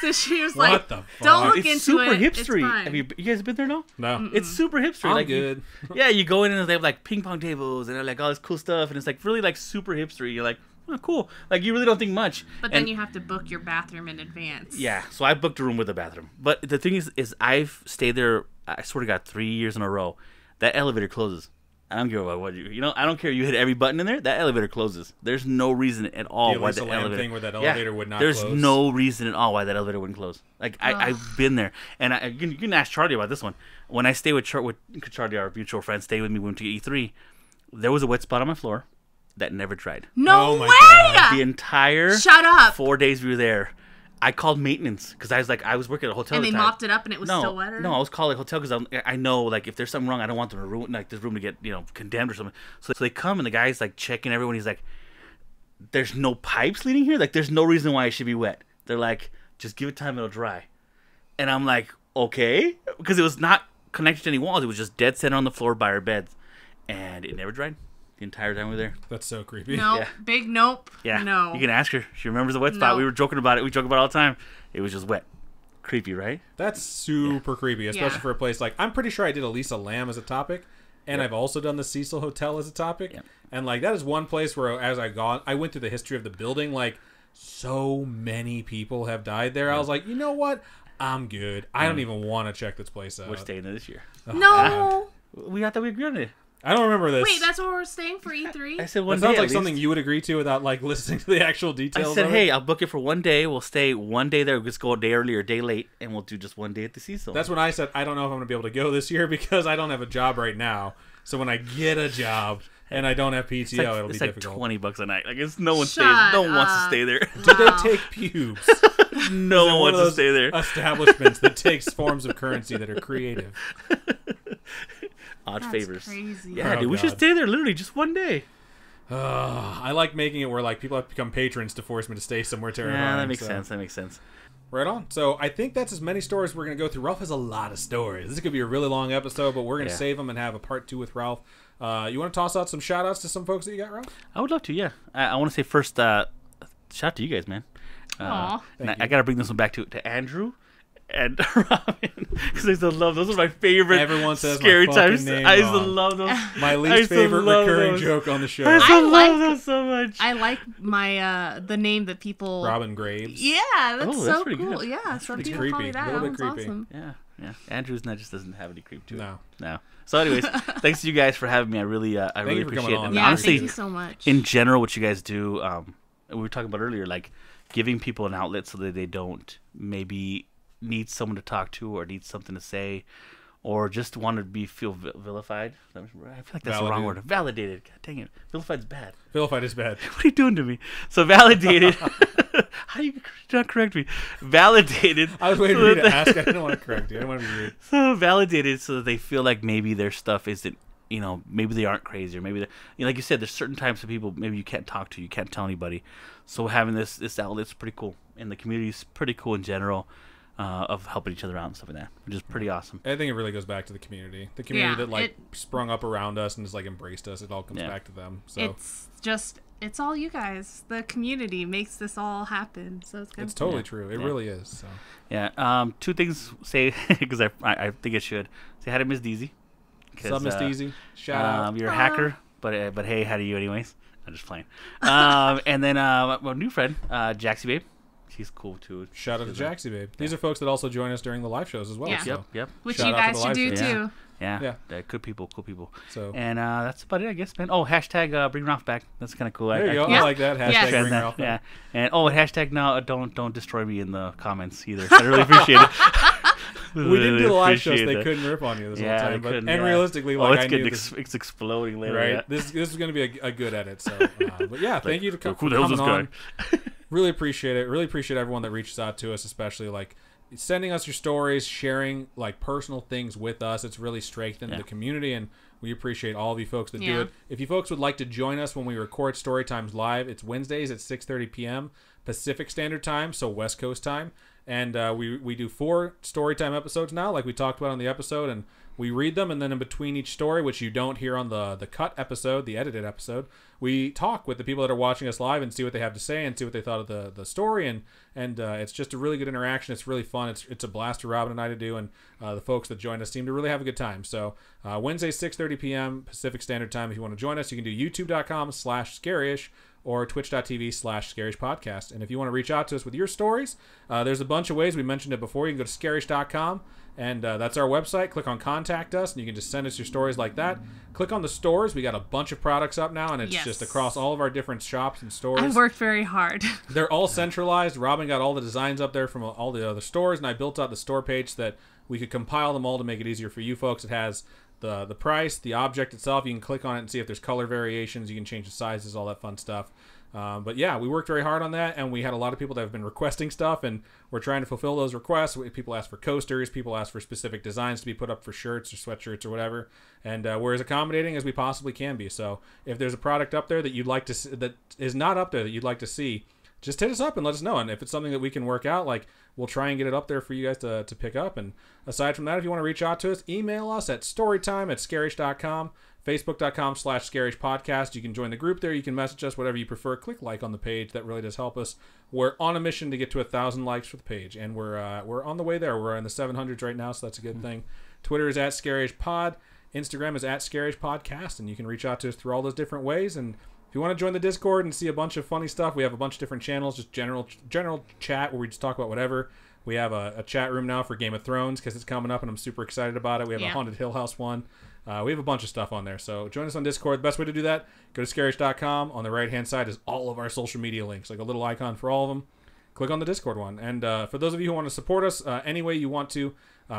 so she was what like, the fuck? "Don't look it's into super it. hipstery. It's fine." Have you guys been there? No. No. It's super hipstery. I'm like good. You go in and they have like ping pong tables and like all this cool stuff, and it's like really like super hipstery. You're like, oh, cool. Like you really don't think much. But then you have to book your bathroom in advance. Yeah. So I booked a room with a bathroom. But the thing is I've stayed there. I swear to God, 3 years in a row. That elevator closes. I don't care about what I don't care. You hit every button in there. That elevator closes. There's no reason at all why the elevator thing where that elevator would not. There's close. no reason at all why that elevator wouldn't close. Like I've been there, and you can ask Charlie about this one. When I stay with Charlie, our mutual friend, stay with me. We went to E3. There was a wet spot on my floor that never dried. No my way! God. The entire Shut up. 4 days we were there. I called maintenance because I was working at a hotel. And at they the time. mopped it up and it was still wetter? No, I was calling a hotel because I know like if there's something wrong, I don't want them to ruin like this room to get condemned or something. So they come and the guy's like checking everyone. He's like, "There's no pipes leading here. Like there's no reason why it should be wet." They're like, "Just give it time, it'll dry." And I'm like, "Okay," because it was not connected to any walls. It was just dead center on the floor by our beds, and it never dried. The entire time we were there. That's so creepy. Nope. Big nope. Yeah. No. You can ask her. She remembers the wet spot. No. We were joking about it. We joke about it all the time. It was just wet. Creepy, right? That's super creepy, especially for a place like I'm pretty sure I did Elisa Lam as a topic, and I've also done the Cecil Hotel as a topic. Yep. And like that is one place where as I went through the history of the building, like so many people have died there. I was like, you know what? I'm good. I don't even want to check this place out. We're staying there this year. No. We thought we agreed on it. I don't remember this. Wait, that's where we're staying for E3? I said That one day. sounds at like least. something you would agree to without like listening to the actual details. I said, of hey, it. I'll book it for 1 day. We'll stay 1 day there. We'll just go a day early or a day late, and we'll do just 1 day at the Cecil. That's when I said I don't know if I'm going to be able to go this year because I don't have a job right now. So when I get a job and I don't have PTO, it'll be difficult. It's like $20 a night. Like it's no one Shut stays. No one wants to up. stay there. Do they take pubes? No one One wants of to stay there. Establishments that takes forms of currency that are creative. Odd That's favors. crazy. Yeah, Oh, dude, we should God. stay there literally just 1 day. I like making it where like people have to become patrons to force me to stay somewhere terrifying. Yeah, that makes so. sense. That makes sense. Right on. So I think that's as many stories we're going to go through. Ralph has a lot of stories. This could be a really long episode, but we're going to save them and have a part 2 with Ralph. You want to toss out some shout outs to some folks that you got, Ralph? I would love to, yeah. I want to say first, shout out to you guys, man. Aw. And I got to bring this one back to Andrew and Robin, because I used to love those. Are my favorite. Everyone says scary my fucking times. name I used to wrong. love those. My I least used to favorite love recurring those. joke on the show. I used to I love like- those so much. I like my the name that people. Robin Graves. Yeah, that's Oh, so that's pretty cool. good. Yeah, some pretty people call creepy. me that. A little That bit one's creepy. awesome. Yeah. Andrew's not just doesn't have any creep to it. No. So, anyways, thanks to you guys for having me. I really you for appreciate coming it. on. And Yeah, honestly, thank you so much. in general, what you guys do, we were talking about earlier, like giving people an outlet so that they don't maybe need someone to talk to or need something to say, or just want to feel vilified. I feel like that's the wrong word. Validated. God dang it, vilified's bad. Vilified is bad. What are you doing to me? So validated. How do you not correct me? Validated. I was waiting for you to ask. I didn't want to correct you. I didn't want to be rude. So validated so that they feel like maybe their stuff isn't, maybe they aren't crazy, or maybe like you said, there's certain types of people maybe you can't talk to, you can't tell anybody. So having this outlet's pretty cool, and the community's pretty cool in general, of helping each other out and stuff like that, which is pretty awesome. I think it really goes back to the community that like sprung up around us and just like embraced us. It all comes back to them. So it's all you guys. The community makes this all happen. So it's totally true. It really is. So yeah. Two things say because I think it should say hi to Miss Deezy. What's up, Miss Deezy? Shout out. You're a hacker, but hey, how do you anyways? I'm just playing. And then my new friend, Jaxie Babe. She's cool too. Shout out to Jaxie Babe. These are folks that also join us during the live shows as well. Yeah. So. Yep. Which Shout you out to guys the should live do shows. too. Yeah. Good people. So And that's about it, I guess, man. Oh, hashtag bring Ralph back. That's kind of cool. there you go. Yeah. I like that. Hashtag Yes. bring that, Ralph yeah. back. And hashtag no, don't destroy me in the comments either. I really appreciate it. We didn't do the live shows. Appreciate They that. couldn't rip on you this Yeah, whole they time. But couldn't, and yeah. realistically, Oh, like it's I getting knew this, it's exploding later. right? Yeah. This is going to be a good edit. So, but yeah, thank you to who the hell's coming this guy? on. Really appreciate it. Really appreciate everyone that reaches out to us, especially like sending us your stories, sharing like personal things with us. It's really strengthened the community, and we appreciate all of you folks that do it. If you folks would like to join us when we record Story Times live, it's Wednesdays at 6:30 p.m. Pacific Standard Time, so West Coast time. And we do 4 Storytime episodes now, like we talked about on the episode, and we read them, and then in between each story, which you don't hear on the cut episode, the edited episode, we talk with the people that are watching us live and see what they have to say and see what they thought of the story, and it's just a really good interaction. It's really fun. It's a blast for Robin and I to do, and the folks that join us seem to really have a good time. So Wednesday, 6:30 p.m. Pacific Standard Time. If you want to join us, you can do youtube.com/scaryish or twitch.tv/scarishpodcast. And if you want to reach out to us with your stories, there's a bunch of ways. We mentioned it before. You can go to scarish.com, and that's our website. Click on Contact Us, and you can just send us your stories like that. Click on the stores. We got a bunch of products up now, and it's just across all of our different shops and stores. I worked very hard. They're all centralized. Robin got all the designs up there from all the other stores, and I built out the store page so that we could compile them all to make it easier for you folks. It has the price, the object itself. You can click on it and see if there's color variations. You can change the sizes, all that fun stuff. But yeah, we worked very hard on that, and we had a lot of people that have been requesting stuff, and we're trying to fulfill those requests. People ask for coasters, people ask for specific designs to be put up for shirts or sweatshirts or whatever, and we're as accommodating as we possibly can be. So if there's a product up there that you'd like to see, that is not up there that you'd like to see, just hit us up and let us know. And if it's something that we can work out, like, we'll try and get it up there for you guys to pick up. And aside from that, if you want to reach out to us, email us at storytime@scarish.com, facebook.com/scarishpodcast. You can join the group there. You can message us, whatever you prefer. Click like on the page. That really does help us. We're on a mission to get to 1,000 likes for the page, and we're on the way there. We're in the 700s right now, so that's a good thing. Twitter is @scarishpod. Instagram is @scarishpodcast, and you can reach out to us through all those different ways. And if you want to join the Discord and see a bunch of funny stuff, we have a bunch of different channels, just general chat where we just talk about whatever. We have a chat room now for Game of Thrones because it's coming up, and I'm super excited about it. We have a Haunted Hill House one. We have a bunch of stuff on there. So join us on Discord. The best way to do that, go to scarish.com. On the right-hand side is all of our social media links, like a little icon for all of them. Click on the Discord one. And for those of you who want to support us any way you want to,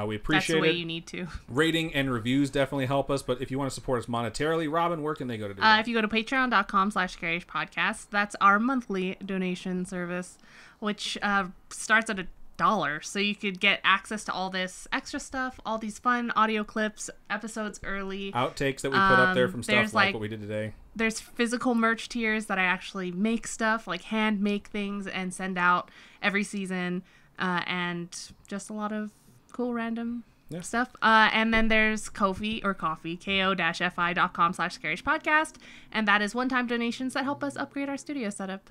we appreciate it. That's the way you need to. Rating and reviews definitely help us, but if you want to support us monetarily, Robin, where can they go to do that? If you go to patreon.com/scarishpodcast, that's our monthly donation service, which starts at $1. So you could get access to all this extra stuff, all these fun audio clips, episodes early. Outtakes that we put up there from stuff like what we did today. There's physical merch tiers that I actually make stuff, like hand make things and send out every season, and just a lot of cool random stuff. And then there's Ko-fi, ko-fi.com/scarishpodcast, and that is one-time donations that help us upgrade our studio setup.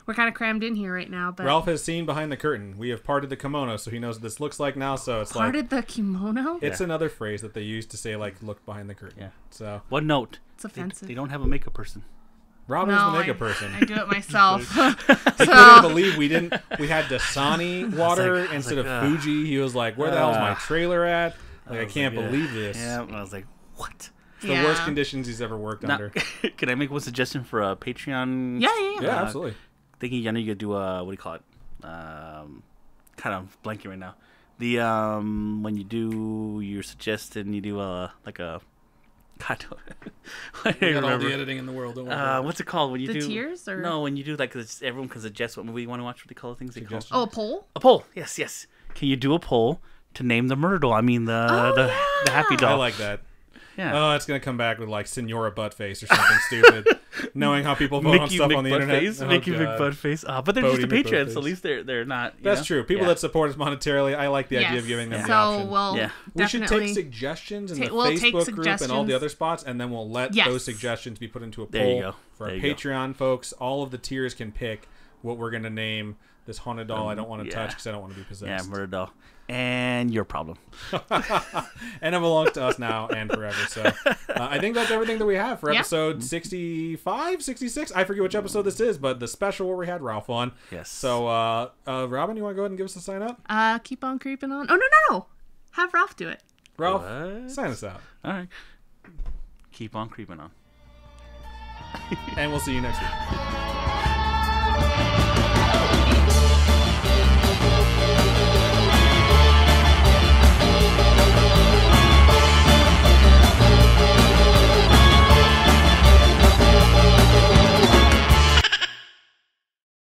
we're kind of crammed in here right now. But Ralph has seen behind the curtain. We have parted the kimono, so he knows what this looks like now. So it's parted the kimono. it's another phrase that they use to say like look behind the curtain. Yeah. So One note. It's offensive. They don't have a makeup person. Robin is the makeup person. I do it myself. He couldn't believe we had Dasani water instead of like, Fuji. He was like, "Where the hell's my trailer at?" Like, I can't believe this. Yeah, and I was like, what? It's the worst conditions he's ever worked under. Can I make one suggestion for a Patreon? Yeah, absolutely. Thinking, I know you could do a, what do you call it? Kind of blanking right now. The when you do your suggestion, you do like a. God, I We got all remember. the editing in the world. Don't worry about it. What's it called when you The do tiers, or no? When you do like everyone can suggest what movie you want to watch. What do you call the things they call? Suggestions. a poll. A poll. Yes. Can you do a poll to name the murder doll? I mean the happy doll. I like that. Yeah. Oh, it's gonna come back with like Senora Buttface or something stupid. Knowing how people vote on stuff on the internet. Mickey God. McButtface. But they're Bodie just a Patreon, McButtface. so at least they're not. That's true. People that support us monetarily, I like the idea of giving them the so option. we'll We should definitely take suggestions in the we'll take Facebook group and all suggestions. the other spots, and then we'll let those suggestions be put into a poll There you go. for our There you Patreon folks. All of the tiers can pick what we're gonna name this haunted doll. I don't want to touch because I don't want to be Yeah, possessed. murder doll. And your problem. And it belongs to us now and forever. So I think that's everything that we have for Yeah. episode 65, 66. I forget which episode this is, but the special where we had Ralph on. Yes. So, Robin, you want to go ahead and give us a sign up? keep on creeping on. Oh no! Have Ralph do it. Ralph, What? sign us out. All right. Keep on creeping on. And we'll see you next week.